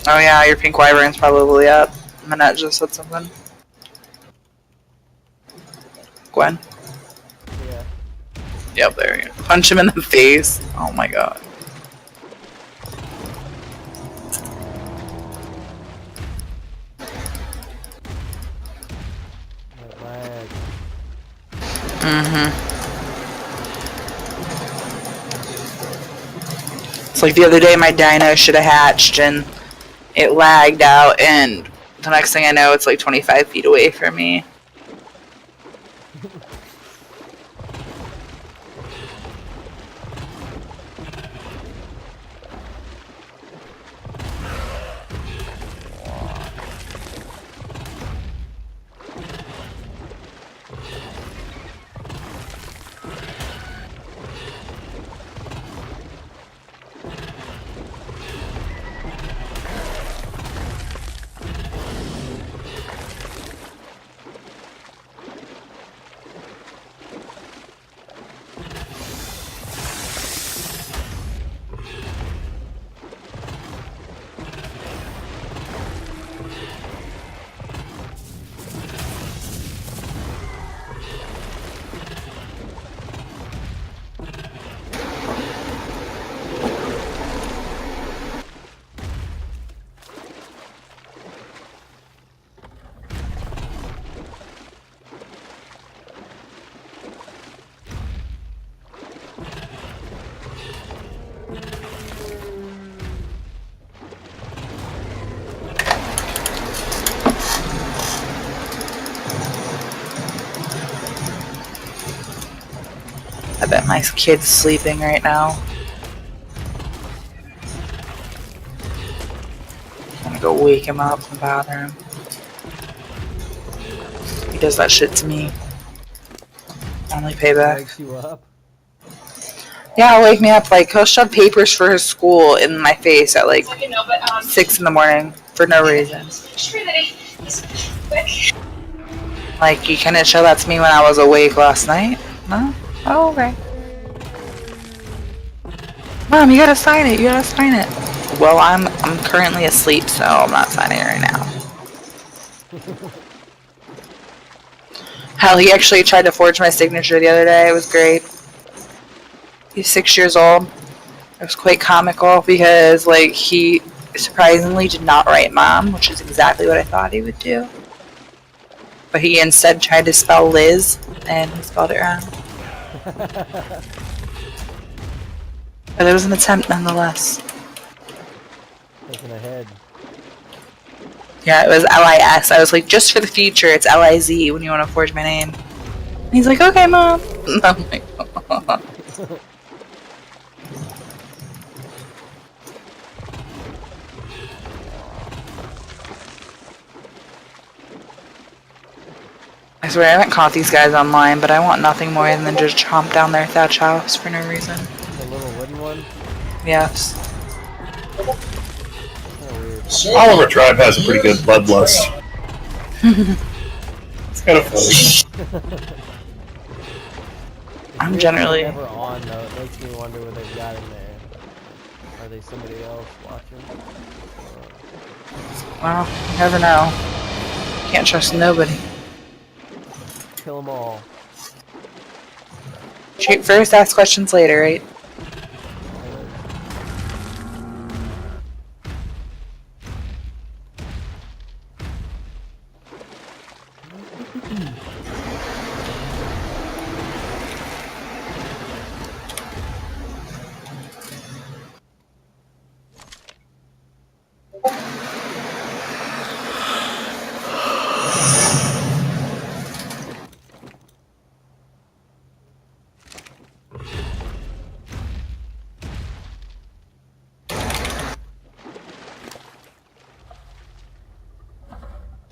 Oh yeah, your pink wyvern's probably up. Manette just said something. Gwen? Yeah. Yep, there you go. Punch him in the face. Oh my god. That lag. It's like the other day my dino should have hatched and it lagged out, and the next thing I know it's like 25 feet away from me. I bet my kid's sleeping right now. I'm gonna go wake him up and bother him. He does that shit to me. Only payback. Wakes you up. Yeah, he'll wake me up, like, he'll shove papers for his school in my face at like 6 in the morning for no reason. Like, you couldn't show that to me when I was awake last night? No? Oh, okay. Mom, you gotta sign it, you gotta sign it. Well, I'm currently asleep, so I'm not signing it right now. Hell, he actually tried to forge my signature the other day. It was great. He's 6 years old. It was quite comical because, like, he surprisingly did not write mom, which is exactly what I thought he would do. But he instead tried to spell Liz, and he spelled it wrong. But it was an attempt nonetheless. Thinking ahead. Yeah, it was L-I-S. I was like, just for the future, it's L-I-Z when you want to forge my name. And he's like, okay, Mom. And I'm like, oh. I swear I haven't caught these guys online, but I want nothing more than just chomp down their thatch house for no reason. The little wooden one? Yes. Kinda weird. Oliver Tribe has a pretty good bloodlust. It's kind of funny. I'm It's generally. never on though. It makes me wonder what they've got in there. Are they somebody else watching? Well, you never know. Can't trust nobody. Kill them all. Shoot first, ask questions later, right?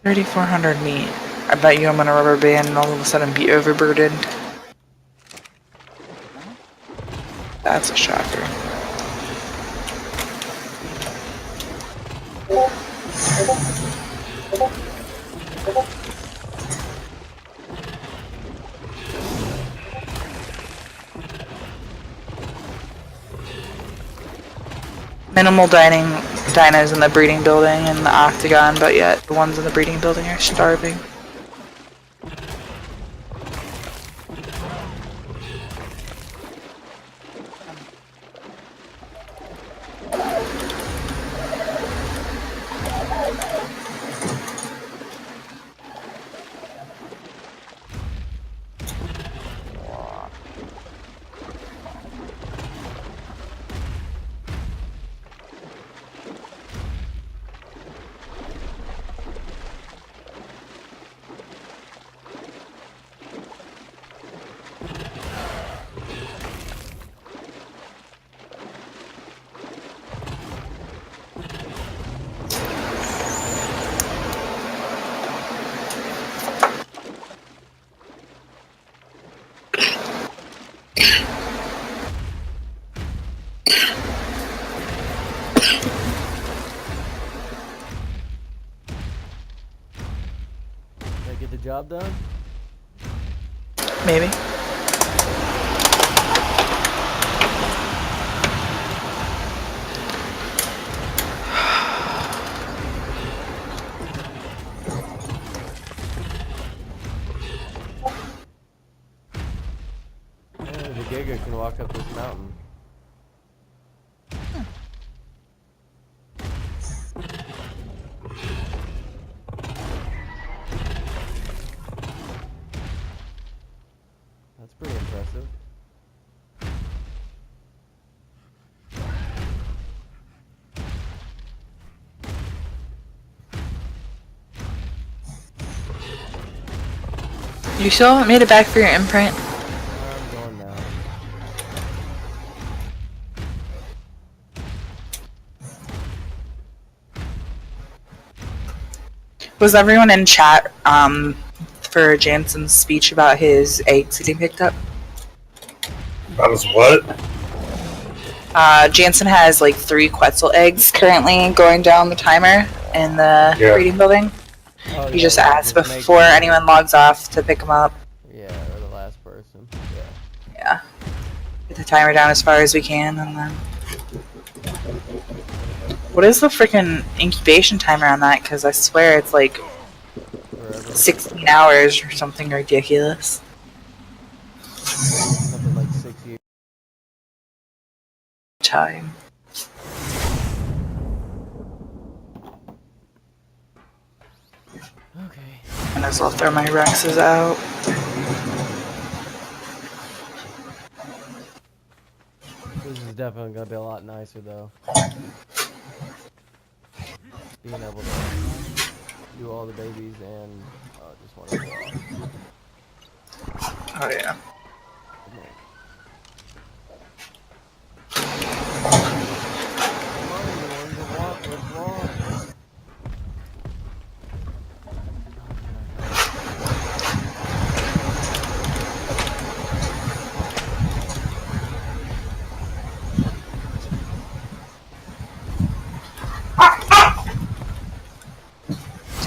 $3,400 meat. I bet you I'm gonna rubber band and all of a sudden be overburdened. That's a shocker. Minimal dinos in the breeding building and the octagon, but yet the ones in the breeding building are starving. Did I get the job done? Maybe. The Giga can walk up this mountain. That's pretty impressive. You still haven't made it back for your imprint? I'm going now. Was everyone in chat for Jansen's speech about his eggs getting picked up? That was what? Jansen has like 3 Quetzal eggs currently going down the timer in the breeding building. Oh, He yeah, just they're asked just before making- anyone logs off to pick them up. Yeah, or the last person. Yeah. Yeah. Get the timer down as far as we can, and then... What is the freaking incubation timer on that? Because I swear it's like Forever. 16 hours or something ridiculous. Something like 6 years. Time. Okay. Might as well throw my Rexes out. This is definitely gonna be a lot nicer though. Being able to do all the babies and just want to go off. Oh yeah. Come on, you wanted to walk, let's walk.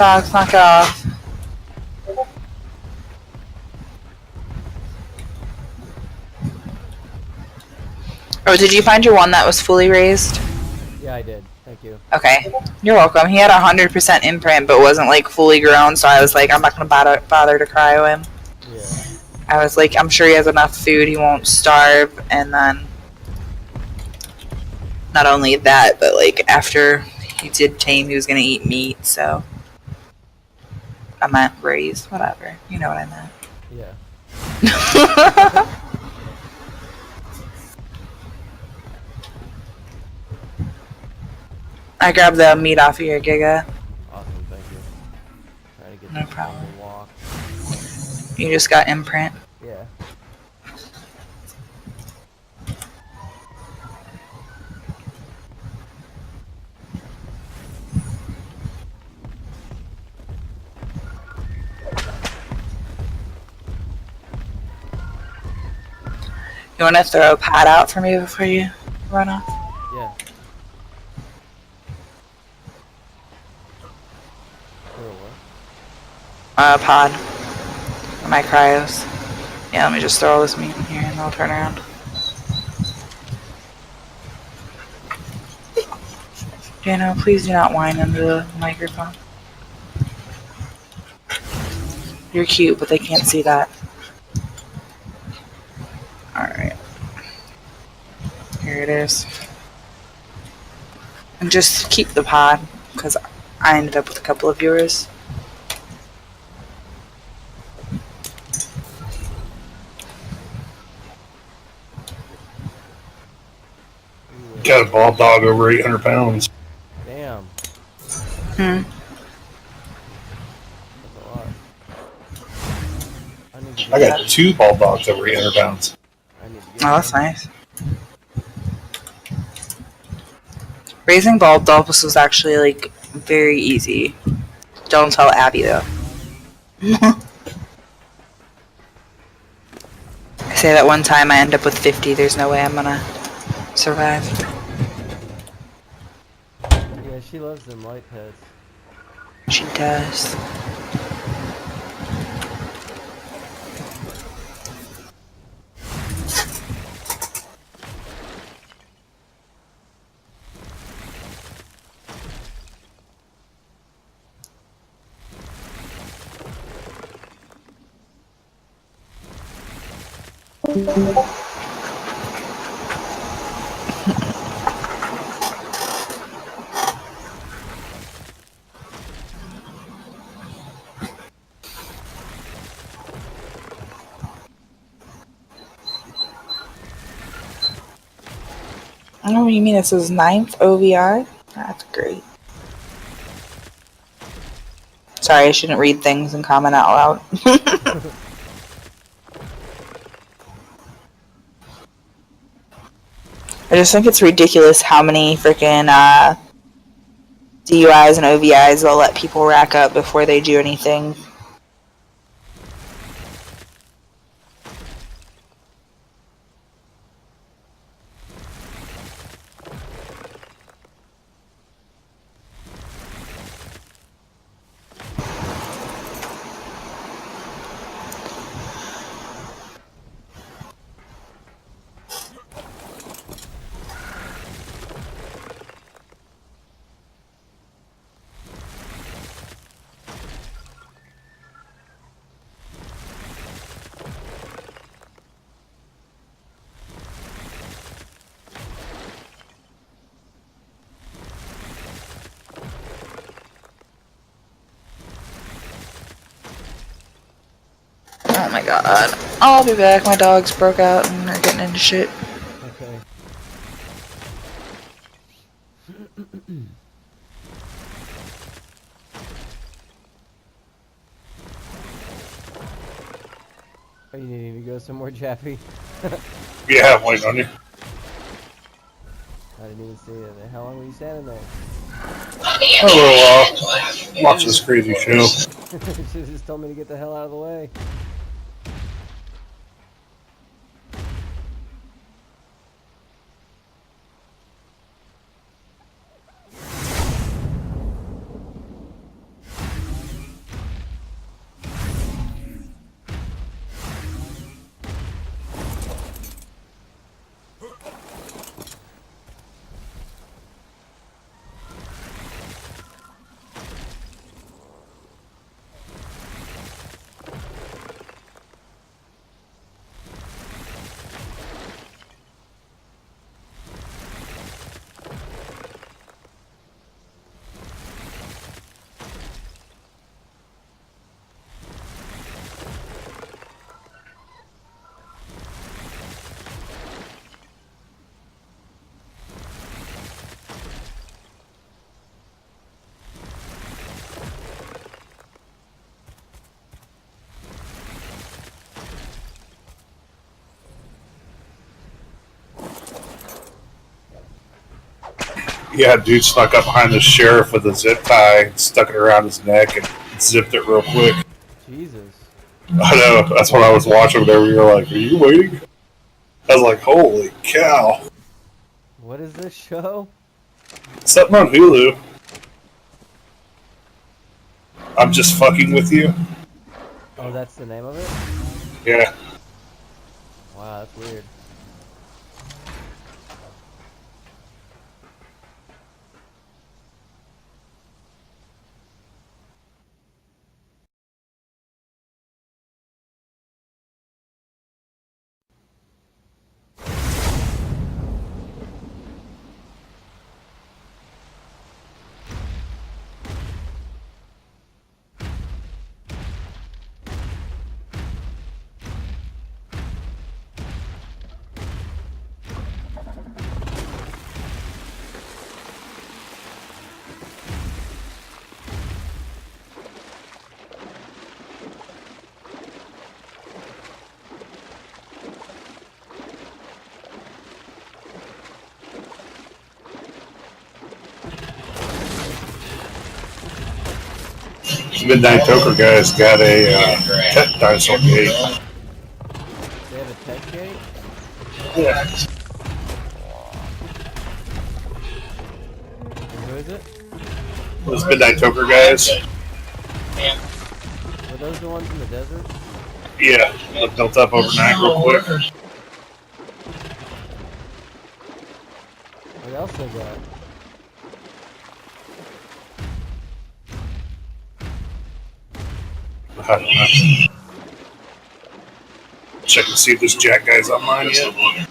Fox, knock it off. Oh, did you find your one that was fully raised? Yeah, I did. Thank you. Okay, you're welcome. He had 100% imprint, but wasn't like fully grown, so I was like, I'm not gonna bother to cryo him. Yeah. I was like, I'm sure he has enough food, he won't starve, and then not only that, but like after he did tame, he was gonna eat meat, so I meant raised, whatever. You know what I meant. Yeah. I grabbed the meat off of your Giga. Awesome, thank you. Try to get No this thing problem. to walk. You just got imprint. Yeah. You want to throw a pad out for me before you run off? Yeah. Throw what? Pod. My cryos. Yeah, let me just throw all this meat in here and I'll turn around. Dano, please do not whine into the microphone. You're cute, but they can't see that. Alright. Here it is. And just keep the pod, because I ended up with a couple of yours. Got a bald dog over 800 pounds. Damn. Hmm. That's a lot. I need to I get got 2 bald dogs over 800 pounds. I need to get Oh, that's one. nice. Raising bald dogs was actually, like, very easy. Don't tell Abby, though. I say that one time I end up with 50, there's no way I'm gonna survive. Yeah, she loves them light pets. She does. Oh, you mean this is 9th OVI? That's great. Sorry, I shouldn't read things and comment out loud. I just think it's ridiculous how many freaking DUIs and OVIs they'll let people rack up before they do anything. Oh my god. I'll be back. My dogs broke out and are getting into shit. Okay. Are you needing to go somewhere, Jaffy? Yeah, I'm waiting on you. I didn't even see it. How long were you standing there? A little while. Watch this crazy show. You should've just told me to get the hell out of the way. Yeah, dude snuck up behind the sheriff with a zip tie, stuck it around his neck, and zipped it real quick. Jesus. I know. That's what I was watching there. We were like, "Are you waiting?" I was like, "Holy cow!" What is this show? Something on Hulu. I'm just fucking with you. Oh, that's the name of it? Yeah. Wow, that's weird. Midnight Toker guy's got a pet dinosaur gate. They have a tech gate? Yeah. And who is it? Those Midnight Toker guys. Were those the ones in the desert? Yeah. They built up overnight real quick. What else they got? I don't know. Check and see if this Jack guy's online yet.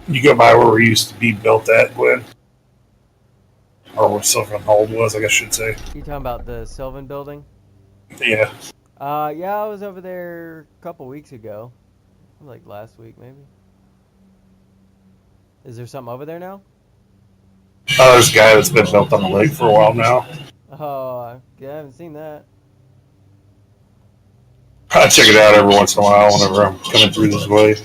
You go by where we used to be built at, Glenn, or where Silver Hold was, I guess I should say. You talking about the Sylvan building? Yeah. Yeah, I was over there a couple weeks ago. Like last week, maybe. Is there something over there now? Oh, there's a guy that's been built on the lake for a while now. Oh, yeah, I haven't seen that. I check it out every once in a while whenever I'm coming through this way.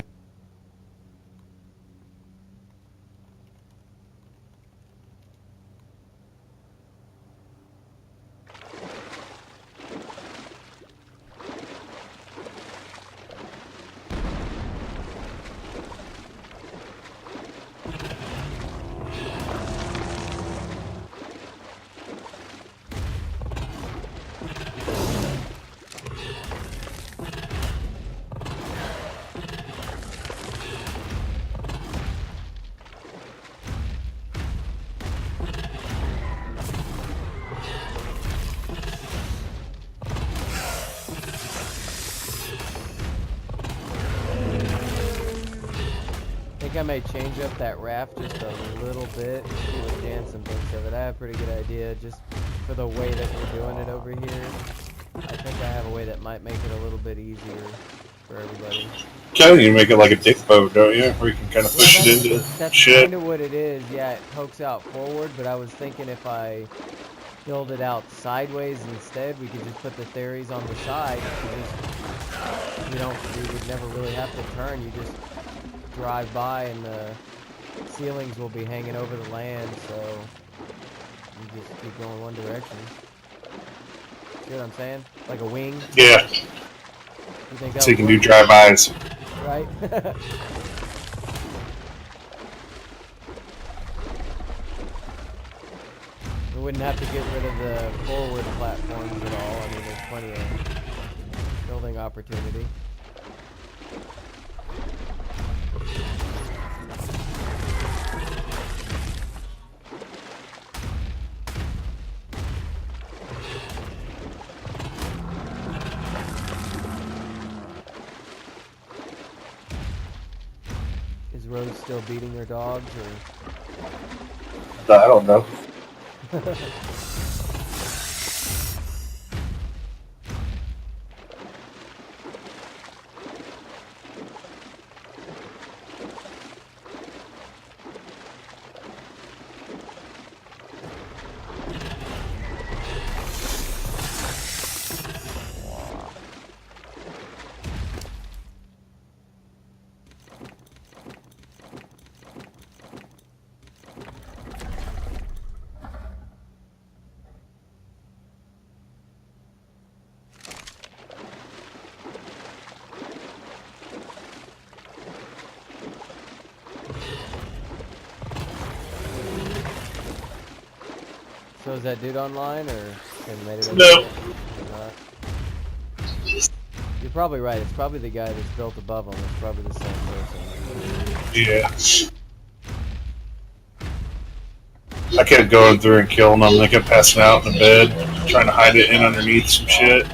I think I may change up that raft just a little bit. See what Jansen thinks of it. I have a pretty good idea just for the way that we're doing it over here. I think I have a way that might make it a little bit easier for everybody. Kind of you make it like a dick boat, don't you? Where you can kind of push it into that's shit. kind of what it is. Yeah, it pokes out forward, but I was thinking if I build it out sideways instead, we could just put the theories on the side. We would never really have to turn. You just drive by and the ceilings will be hanging over the land, so you just keep going one direction. See what I'm saying? Like a wing? Yeah. You think that So you would can do work? drive-bys. Right? We wouldn't have to get rid of the forward platforms at all. I mean, there's plenty of building opportunity. Is Rose still beating her dogs, or? I don't know. So is that dude online, or have you made it over No. yet? Or not? You're probably right. It's probably the guy that's built above him. It's probably the same person. Yeah. I kept going through and killing them. They kept passing out in the bed, trying to hide it in underneath some shit.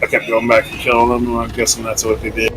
I kept going back and killing them. I'm guessing that's what they did.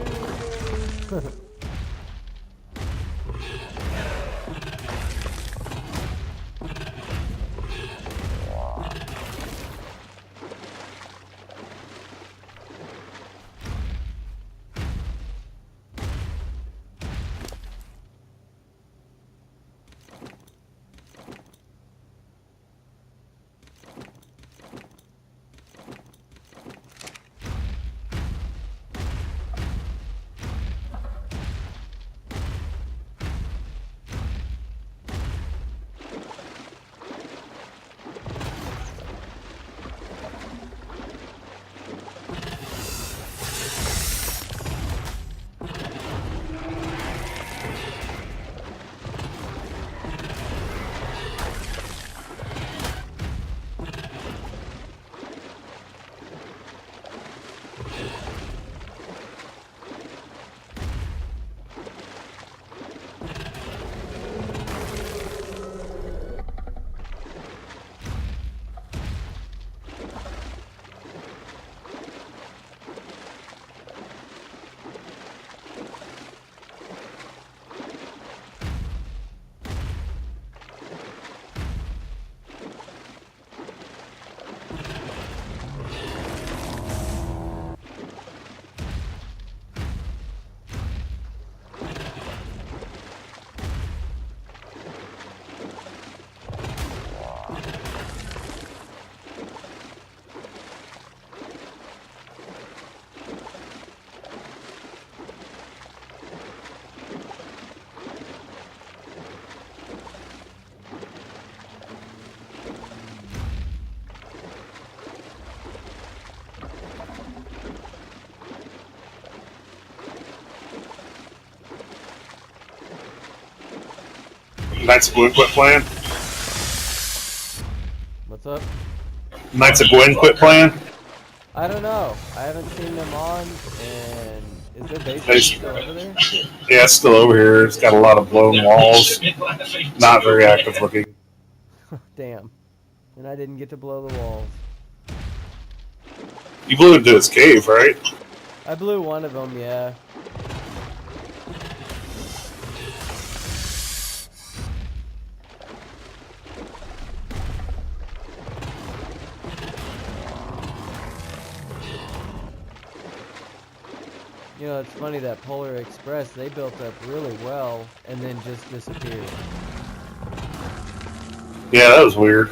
Knights of Gwyn quit playing. What's up? Knights of Gwyn quit playing. I don't know. I haven't seen them on, and is their They- basement still over there? Yeah, it's still over here. It's got a lot of blown walls. Not very active looking. Damn. And I didn't get to blow the walls. You blew into its cave, right? I blew one of them, yeah. You know, it's funny that Polar Express, they built up really well and then just disappeared. Yeah, that was weird.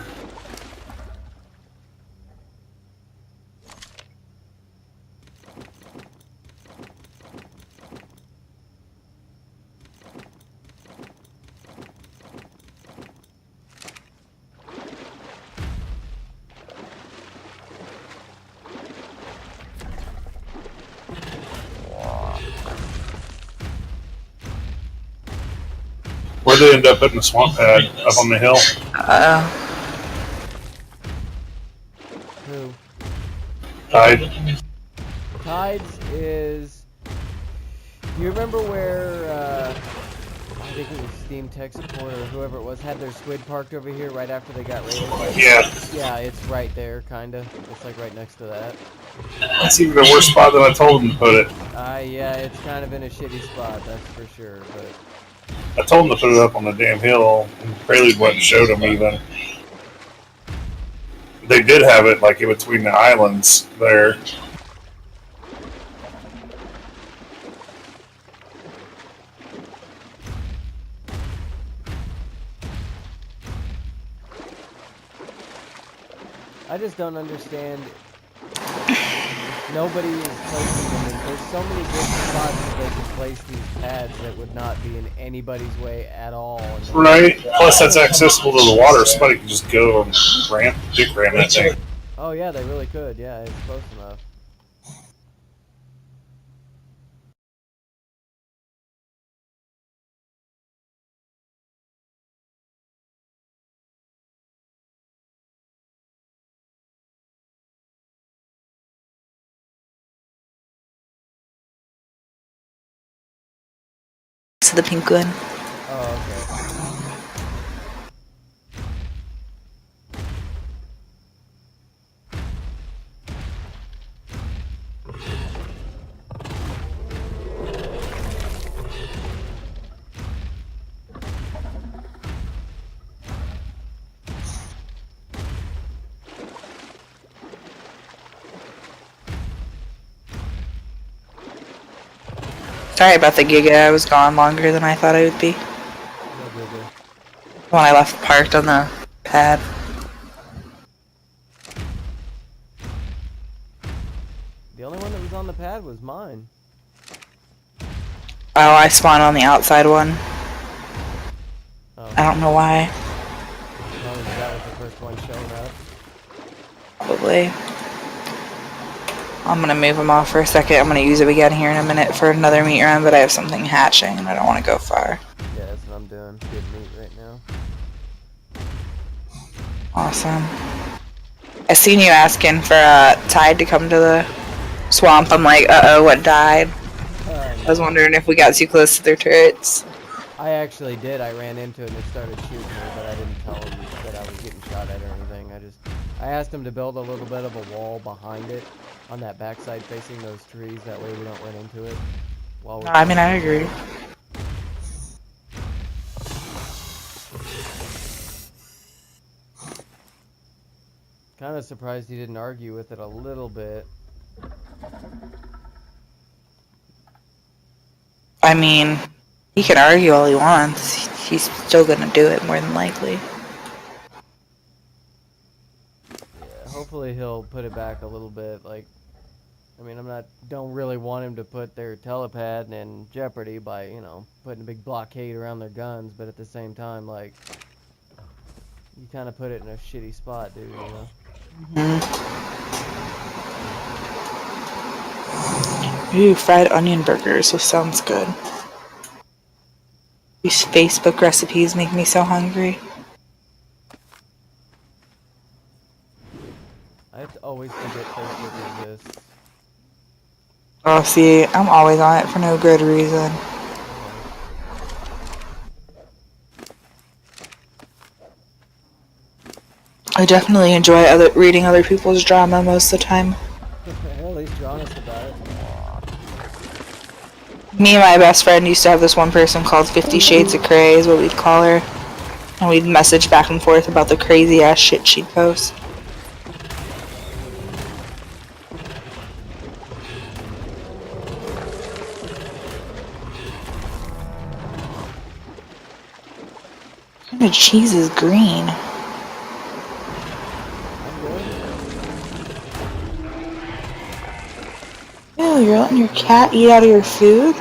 Where'd they end up putting the swamp pad? Up on the hill? Who? Tide. Tides is... You remember where, I think it was Steam Tech Support or whoever it was, had their squid parked over here right after they got raided? Yeah. Yeah, it's right there, kinda. It's like right next to that. That's even a worse spot than I told them to put it. Yeah, it's kind of in a shitty spot, that's for sure, but... I told them to put it up on the damn hill, and Prelude went and showed them even. They did have it, like, in between the islands there. I just don't understand. Nobody is placing them in. There's so many good spots that they can place these pads that would not be in anybody's way at all. Right. Plus, that's accessible to the water. Somebody can just go and dick ram that thing. Oh yeah, they really could. Yeah, it's close enough. To the pink one. Oh, okay. Sorry about the giga. I was gone longer than I thought I would be. No bigger. When I left parked on the pad. The only one that was on the pad was mine. Oh, I spawned on the outside one. Oh, I don't know why. probably that was the first one showing up. Probably. I'm gonna move them off for a second. I'm gonna use it again here in a minute for another meat run, but I have something hatching and I don't want to go far. Yeah, that's what I'm doing. Good meat right now. Awesome. I seen you asking for Tide to come to the swamp. I'm like, uh-oh, what died? I was wondering if we got too close to their turrets. I actually did. I ran into it and it started shooting me, but I didn't tell him that I was getting shot at or anything. I asked him to build a little bit of a wall behind it on that backside facing those trees. That way we don't run into it. While we're I mean, I agree. kind of surprised he didn't argue with it a little bit. I mean, he can argue all he wants. He's still gonna do it more than likely. Yeah, hopefully he'll put it back a little bit. Like, I mean, don't really want him to put their telepad in jeopardy by, you know, putting a big blockade around their guns, but at the same time, like, you kind of put it in a shitty spot, dude, you know? Ooh, fried onion burgers. This sounds good. These Facebook recipes make me so hungry. I always forget Facebook exists. Oh, see, I'm always on it for no good reason. I definitely enjoy reading other people's drama most of the time. At least you're honest about it. Me and my best friend used to have this one person called 50 Shades of Grey is what we'd call her. And we'd message back and forth about the crazy ass shit she'd post. What kind of cheese is green? Ew, you're letting your cat eat out of your food?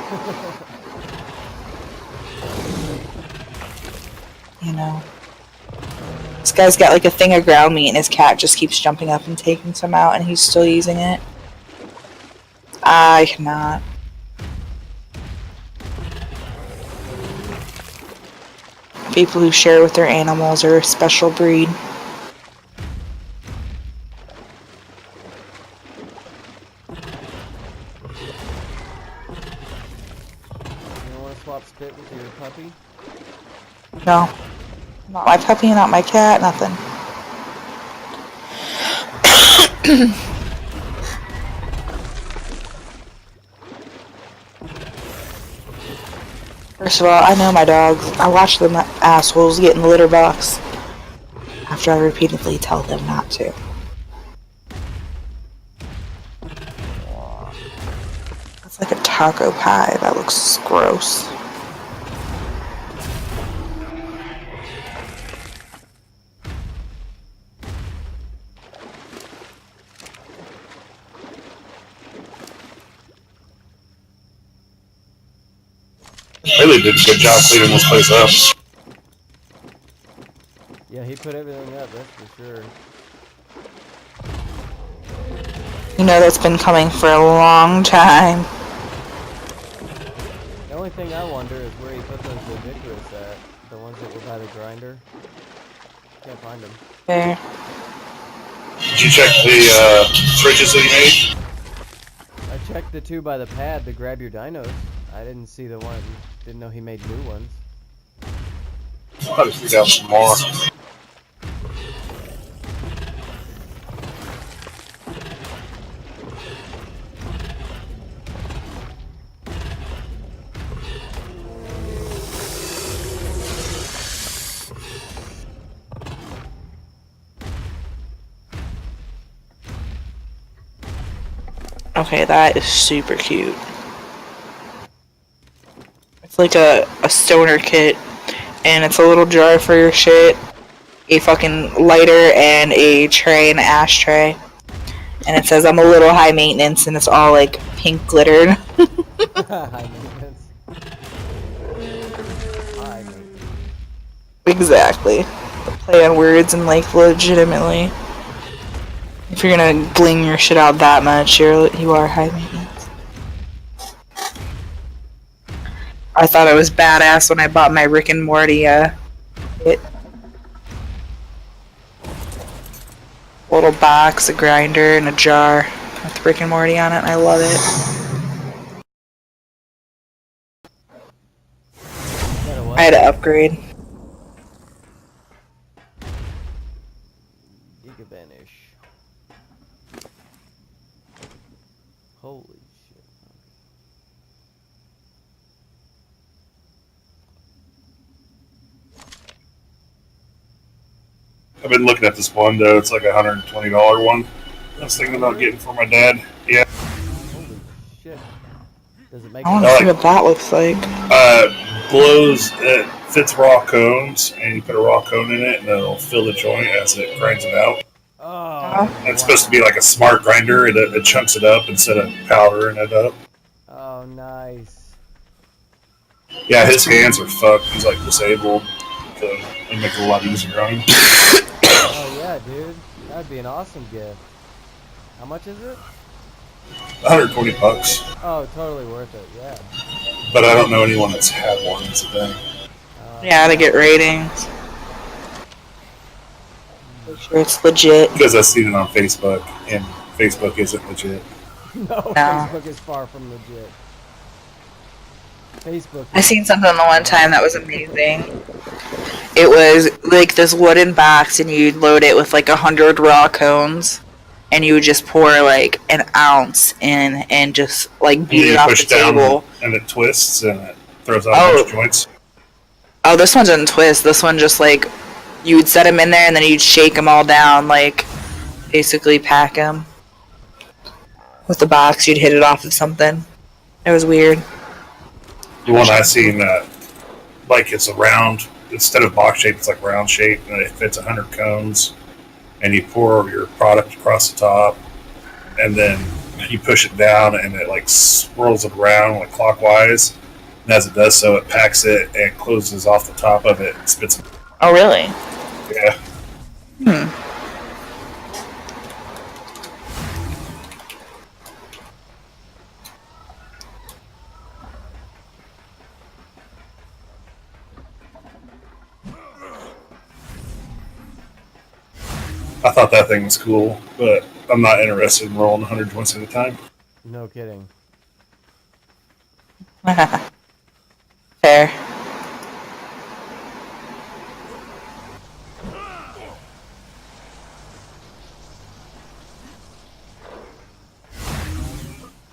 You know. This guy's got like a thing of ground meat and his cat just keeps jumping up and taking some out and he's still using it. I cannot. People who share with their animals are a special breed. You don't want to swap spit with your puppy? No. Not my puppy, not my cat, nothing. First of all, I know my dogs. I watch them assholes get in the litter box after I repeatedly tell them not to. It's like a taco pie. That looks gross. Really did a good job cleaning this place up. Yeah, he put everything up, that's for sure. You know that's been coming for a long time. The only thing I wonder is where he put those ridiculous at. The ones that were by the grinder. Can't find them. There. Did you check the fridges that he made? I checked the two by the pad to grab your dinos. I didn't see the one. Didn't know he made new ones. I thought he figured out some more. Okay, that is super cute. It's like a stoner kit, and it's a little jar for your shit, a fucking lighter, and a tray and ashtray. And it says I'm a little high maintenance, and it's all like pink glittered. High maintenance. High maintenance. Exactly. The play on words and like legitimately. If you're gonna bling your shit out that much, you are high maintenance. I thought it was badass when I bought my Rick and Morty kit. Little box, a grinder, and a jar with Rick and Morty on it, and I love it. I had to upgrade. Gigabanish. Holy shit. I've been looking at this one though. It's like a $120 one. I was thinking about getting for my dad. Yeah. Holy shit. Does it make I want to see what that looks like. Blows. It fits raw cones, and you put a raw cone in it, and it'll fill the joint as it grinds it out. Oh. And it's supposed to be like a smart grinder. It chunks it up instead of powdering it up. Oh, nice. Yeah, his hands are fucked. He's like disabled. So it makes it a lot easier on him. Oh yeah, dude. That'd be an awesome gift. How much is it? $120. Oh, totally worth it, yeah. But I don't know anyone that's had one. That's the thing. Yeah, to get ratings. Make sure it's legit. Because I seen it on Facebook, and Facebook isn't legit. No, No. Facebook is far from legit. Facebook. I seen something the one time that was amazing. It was like this wooden box, and you'd load it with like 100 raw cones, and you would just pour like an ounce in and just like beat You it off push the down table. and it twists and it throws out a Oh. bunch of joints. Oh, this one didn't twist. This one just like you would set them in there, and then you'd shake them all down, like basically pack them with the box. You'd hit it off of something. It was weird. The one I seen, like it's a round, instead of box shape, it's like round shape, and it fits 100 cones, and you pour your product across the top, and then you push it down, and it like swirls it around like clockwise. And as it does so, it packs it and closes off the top of it and spits it. Oh, really? Yeah. I thought that thing was cool, but I'm not interested in rolling 100 joints at a time. No kidding. Fair.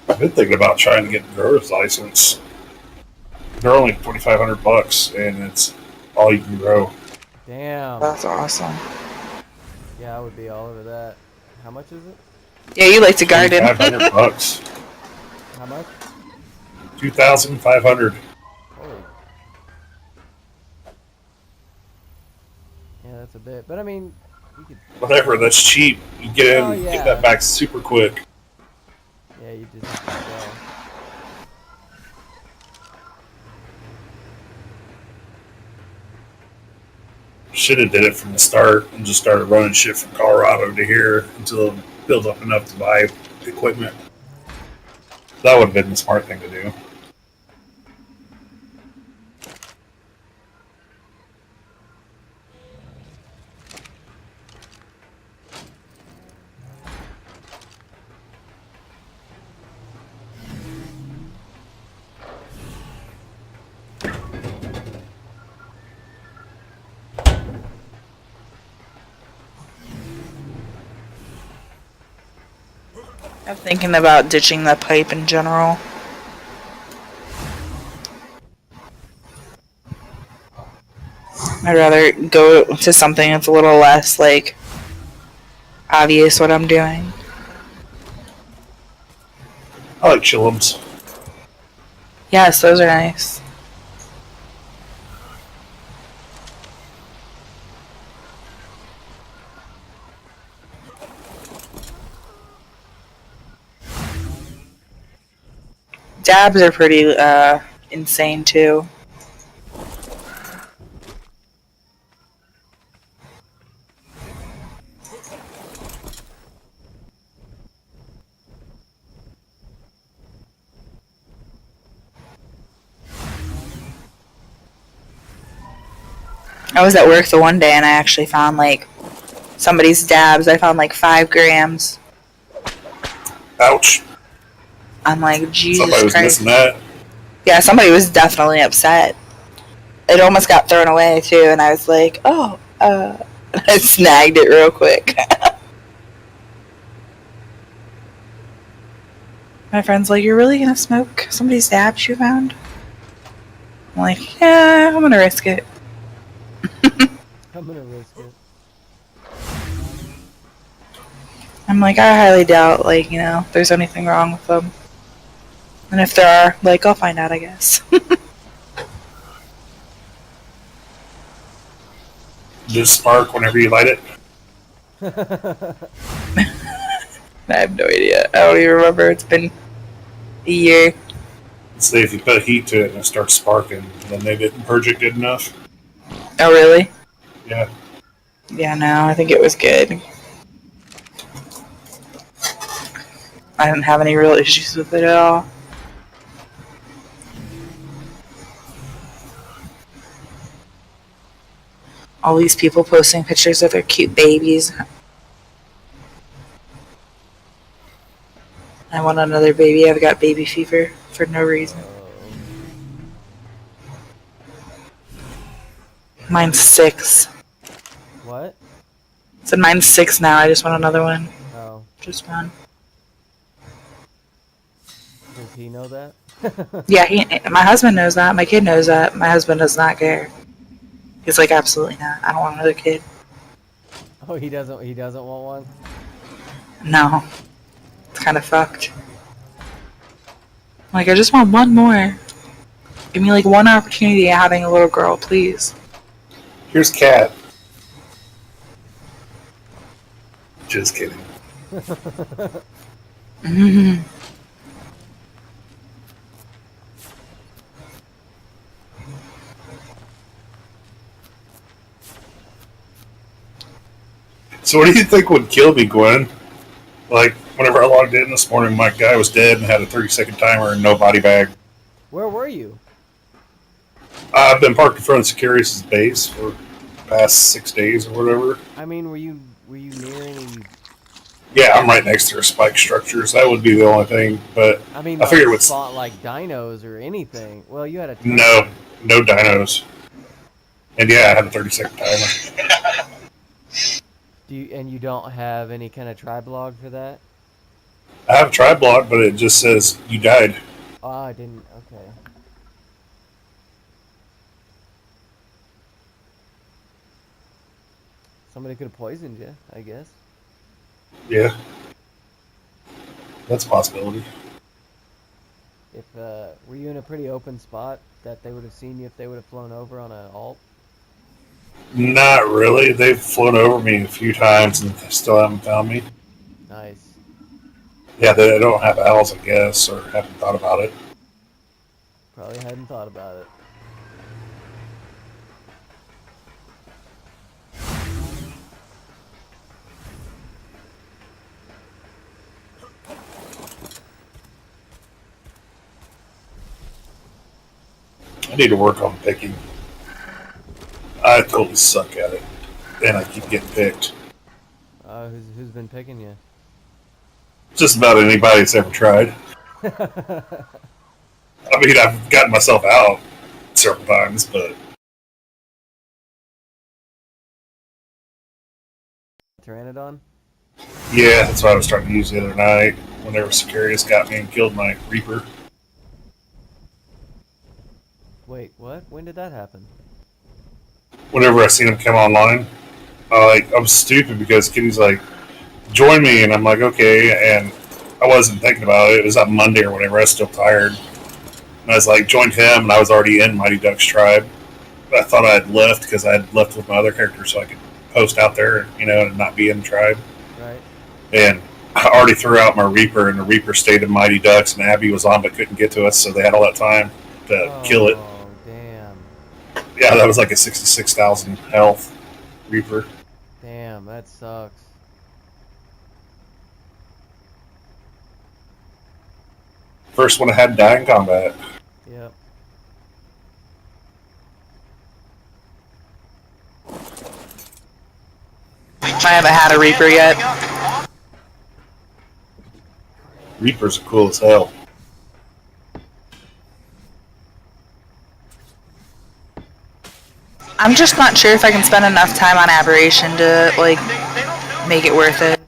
I've been thinking about trying to get a grower's license. They're only $2,500, and it's all you can grow. Damn. That's awesome. Yeah, I would be all over that. How much is it? Yeah, you like to garden. $2,500. How much? 2,500. Holy. Yeah, that's a bit. But I mean, you could. Whatever, that's cheap. You get in, Oh, yeah. get that back super quick. Yeah, you just have to sell. Should have did it from the start and just started running shit from Colorado to here until it built up enough to buy equipment. That would have been the smart thing to do. I'm thinking about ditching the pipe in general. I'd rather go to something that's a little less, like, obvious what I'm doing. I like chillums. Yes, those are nice. Dabs are pretty, insane, too. I was at work the one day and I actually found like somebody's dabs. I found like 5 grams. Ouch. I'm like, Jesus Somebody was Christ. missing that. Yeah, somebody was definitely upset. It almost got thrown away too, and I was like, oh, I snagged it real quick. My friend's like, you're really gonna smoke somebody's dabs you found? I'm like, yeah, I'm gonna risk it. I'm gonna risk it. I'm like, I highly doubt, like, there's anything wrong with them. And if there are, like, I'll find out, I guess. Just spark whenever you light it. I have no idea. I don't even remember. It's been a year. Say if you put heat to it and it starts sparking, then they didn't purge it good enough. Oh, really? Yeah. Yeah, no, I think it was good. I didn't have any real issues with it at all. All these people posting pictures of their cute babies. I want another baby. I've got baby fever for no reason. Mine's 6. What? Said mine's 6 now. I just want another one. Oh, Just one. does he know that? Yeah, my husband knows that. My kid knows that. My husband does not care. He's like, absolutely not. I don't want another kid. Oh, he doesn't. He doesn't want one. No. It's kind of fucked. Like, I just want one more. Give me like one opportunity at having a little girl, please. Here's Cat. Just kidding. Mm-hmm. So what do you think would kill me, Gwen? Like, whenever I logged in this morning, my guy was dead and had a 30-second timer and no body bag. Where were you? I've been parked in front of Security's base for the past 6 days or whatever. I mean, were you near any? Yeah, I'm right next to their spike structures. That would be the only thing, but I mean, I figured it would spot like dinos or anything. Well, you had a no dinos. And yeah, I had a 30-second timer. And you don't have any kind of tribe log for that? I have a tri block, but it just says you died. Oh, I didn't. Okay. Somebody could have poisoned you, I guess. Yeah, that's a possibility. If were you in a pretty open spot that they would have seen you if they would have flown over on an alt? Not really. They've flown over me a few times and they still haven't found me. Nice. Yeah, they don't have owls, I guess, or haven't thought about it. Probably hadn't thought about it. I need to work on picking. I totally suck at it, and I keep getting picked. Who's been picking you? Just about anybody that's ever tried. I mean, I've gotten myself out several times, but Pteranodon? yeah, that's what I was trying to use the other night. Whenever Sicarius got me and killed my Reaper. Wait, what? When did that happen? Whenever I seen him come online, I'm stupid because Kitty's like, join me, and I'm like, okay, and I wasn't thinking about it. It was on Monday or whatever. I was still tired. And I was like, joined him, and I was already in Mighty Duck's tribe. I thought I had left because I had left with my other character so I could post out there, and not be in the tribe. Right. And I already threw out my Reaper, and the Reaper stayed in Mighty Ducks, and Abby was on but couldn't get to us, so they had all that time to kill it. Oh, damn. Yeah, that was like a 66,000 health Reaper. Damn, that sucks. First one I had die in combat. Yep. I haven't had a Reaper yet. Reapers are cool as hell. I'm just not sure if I can spend enough time on Aberration to, like, make it worth it.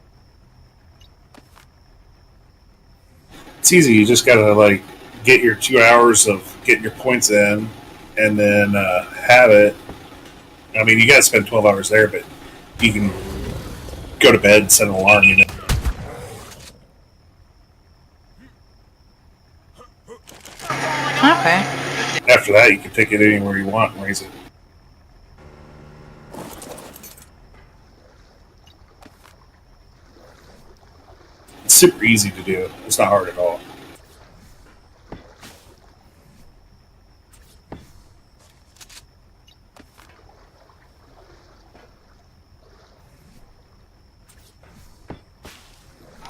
It's easy. You just gotta, like, get your 2 hours of getting your points in and then have it. I mean, you gotta spend 12 hours there, but you can go to bed and set an alarm, Okay. After that, you can take it anywhere you want and raise it. It's super easy to do. It's not hard at all.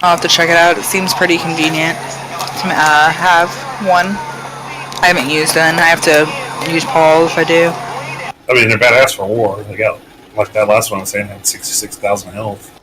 I'll have to check it out. It seems pretty convenient to have one. I haven't used one. I have to use Paul if I do. I mean, they're badass for war. They got Like that last one I was saying had 66,000 health.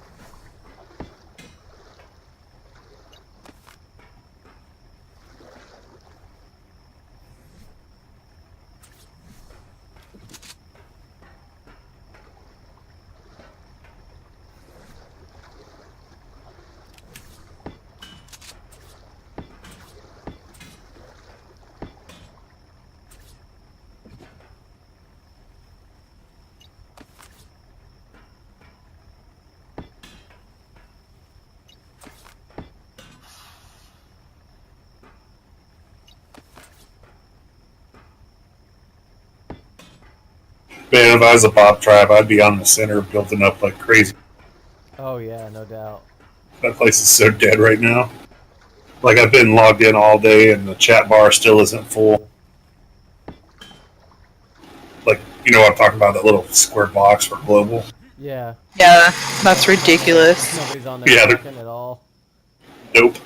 Man, if I was a Bob Tribe, I'd be on the center building up like crazy. Oh yeah, no doubt. That place is so dead right now. Like I've been logged in all day and the chat bar still isn't full. Like, you know what I'm talking about, that little square box for global? Yeah. Yeah, that's ridiculous. Nobody's on there Yeah, talking at all. Nope.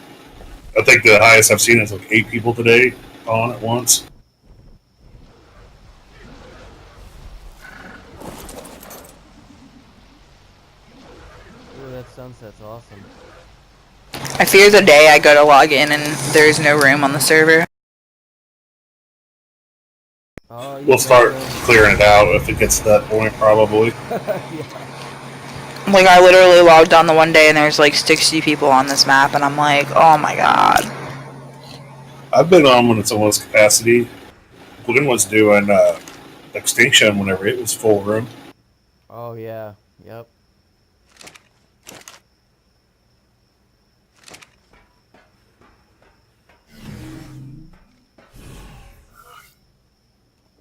I think the highest I've seen is like 8 people today on at once. Ooh, that sunset's awesome. I fear the day I go to log in and there's no room on the server. Oh, you We'll start better. clearing it out if it gets to that point, probably. Yeah. Like, I literally logged on the one day and there's like 60 people on this map, and I'm like, oh my god. I've been on when it's almost capacity. Glenn was doing Extinction whenever it was full room. Oh yeah. Yep.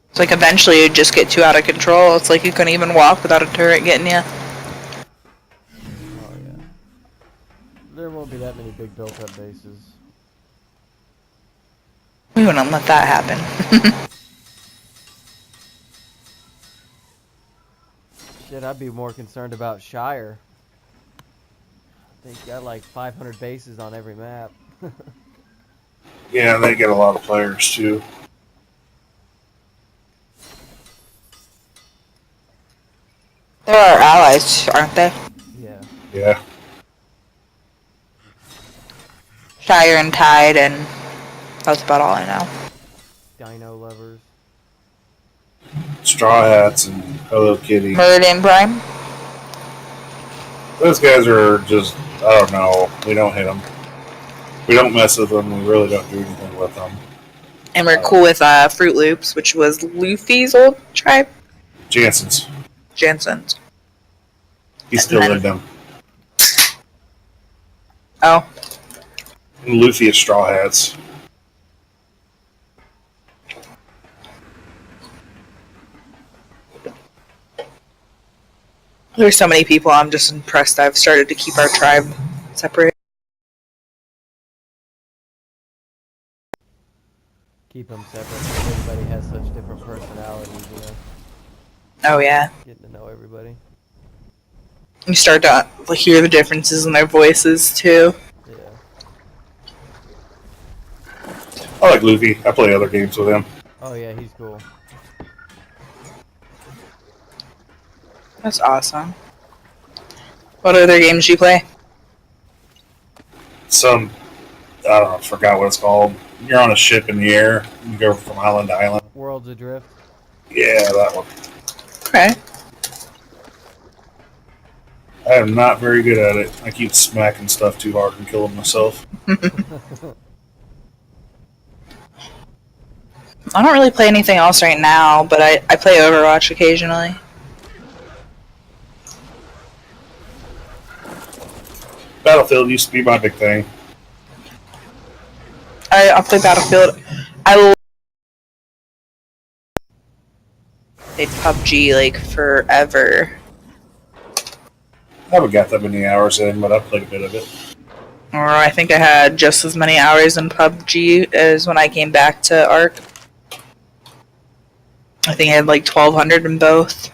It's like eventually you'd just get too out of control. It's like you couldn't even walk without a turret getting you. Oh yeah. There won't be that many big built-up bases. We wouldn't let that happen. Shit, I'd be more concerned about Shire. They got like 500 bases on every map. Yeah, they get a lot of players too. They're our allies, aren't they? Yeah. Yeah. Shire and Tide, and that's about all I know. Dino lovers. Straw Hats and Hello Kitty. Meridian Prime? Those guys are just, I don't know. We don't hit them. We don't mess with them. We really don't do anything with them. And we're cool with Fruit Loops, which was Luffy's old tribe. Jansen's. Jansen's. He's still in them. Oh. And Luffy is Straw Hats. There's so many people, I'm just impressed I've started to keep our tribe separate. Keep them separate because everybody has such different personalities, you know? Oh yeah. Getting to know everybody. You start to hear the differences in their voices too. Yeah. I like Luffy. I play other games with him. Oh yeah, he's cool. That's awesome. What other games do you play? Some, I don't know, I forgot what it's called. You're on a ship in the air. You go from island to island. Worlds Adrift. Yeah, that one. Okay. I am not very good at it. I keep smacking stuff too hard and killing myself. I don't really play anything else right now, but I play Overwatch occasionally. Battlefield used to be my big thing. I'll play Battlefield. I played PUBG like forever. I haven't got that many hours in, but I've played a bit of it. Or I think I had just as many hours in PUBG as when I came back to ARC. I think I had like 1,200 in both.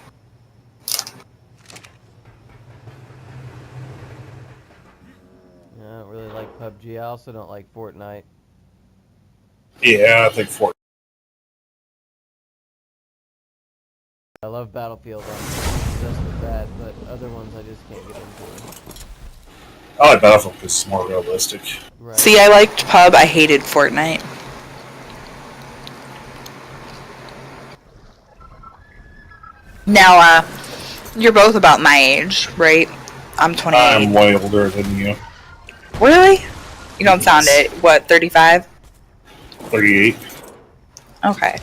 Yeah, I don't really like PUBG. I also don't like Fortnite. Yeah, I think Fortnite. I love love Battlefield. I'm obsessed with that, but other ones I just can't get into. I like Battlefield because it's more realistic. Right. See, I liked pub. I hated Fortnite. Now, you're both about my age, right? I'm 28. I'm way older than you. Really? You don't sound it. What, 35? 38. Okay.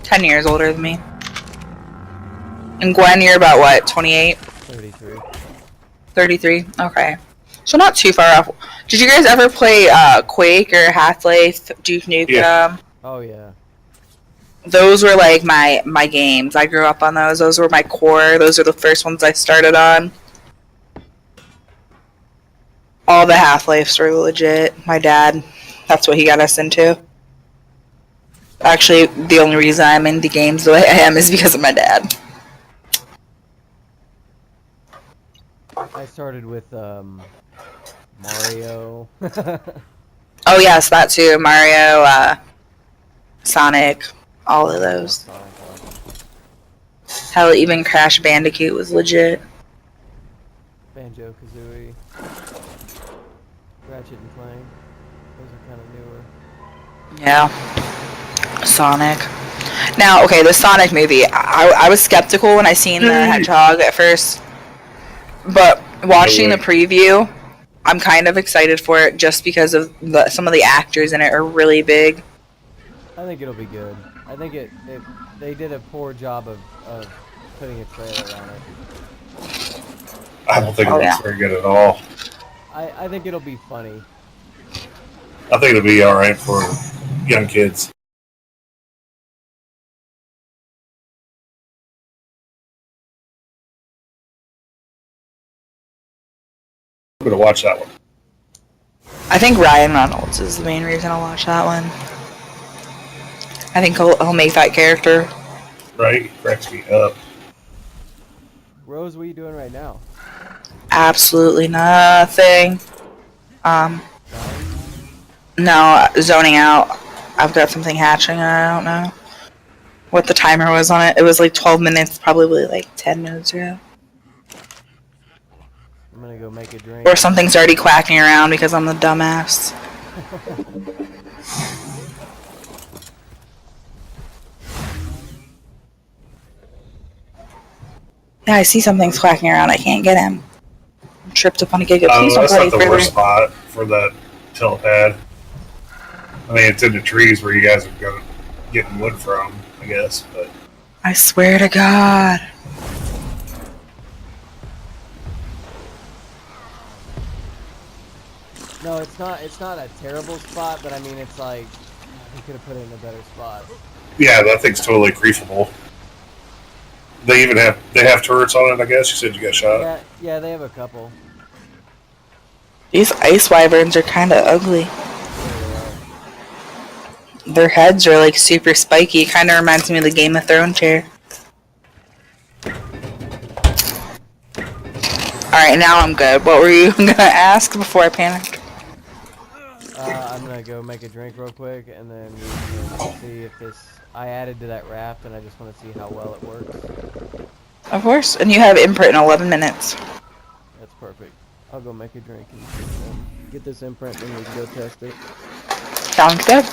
10 years older than me. And Gwen, you're about what, 28? 33. 33? Okay. So not too far off. Did you guys ever play Quake or Half-Life, Duke Nukem? Yeah. Oh yeah. Those were like my games. I grew up on those. Those were my core. Those are the first ones I started on. All the Half-Lifes were legit. My dad, that's what he got us into. Actually, the only reason I'm into games the way I am is because of my dad. I started with Mario. Oh yes, that too. Mario, Sonic, all of those. Hell, even Crash Bandicoot was legit. Banjo Kazooie. Ratchet and Clank. Those are kind of newer. Yeah. Sonic. Now, okay, the Sonic movie. I was skeptical when I seen the hedgehog at first, but watching the preview, I'm kind of excited for it just because of some of the actors in it are really big. I think it'll be good. I think they did a poor job of putting a trailer on it. I don't think it looks very good at all. I think it'll be funny. I think it'll be alright for young kids. I'm gonna watch that one. I think Ryan Reynolds is the main reason I'll watch that one. I think he'll make that character. Right? He cracks me up. Rose, what are you doing right now? Absolutely nothing. No, zoning out. I've got something hatching and I don't know what the timer was on it. It was like 12 minutes, probably like 10 minutes ago. I'm gonna go make a drink. Or something's already quacking around because I'm the dumbass. Yeah, I see something's quacking around. I can't get him. I'm tripped up on a giga. Please don't That's go not any the further. worst spot for that telepad. I mean, it's in the trees where you guys are getting wood from, I guess. But I swear to God. No, it's not. It's not a terrible spot, but I mean, it's like we could have put it in a better spot. yeah, that thing's totally griefable. They have turrets on it, I guess. You said you got shot. Yeah, they have a couple. These ice wyverns are kind of ugly. Their heads are like super spiky. It kind of reminds me of the Game of Thrones chair. Alright, now I'm good. What were you gonna ask before I panicked? I'm gonna go make a drink real quick, and then we can see if this. I added to that raft, and I just want to see how well it works. Of course. And you have imprint in 11 minutes. That's perfect. I'll go make a drink and get this imprint, and we can go test it. Sounds good.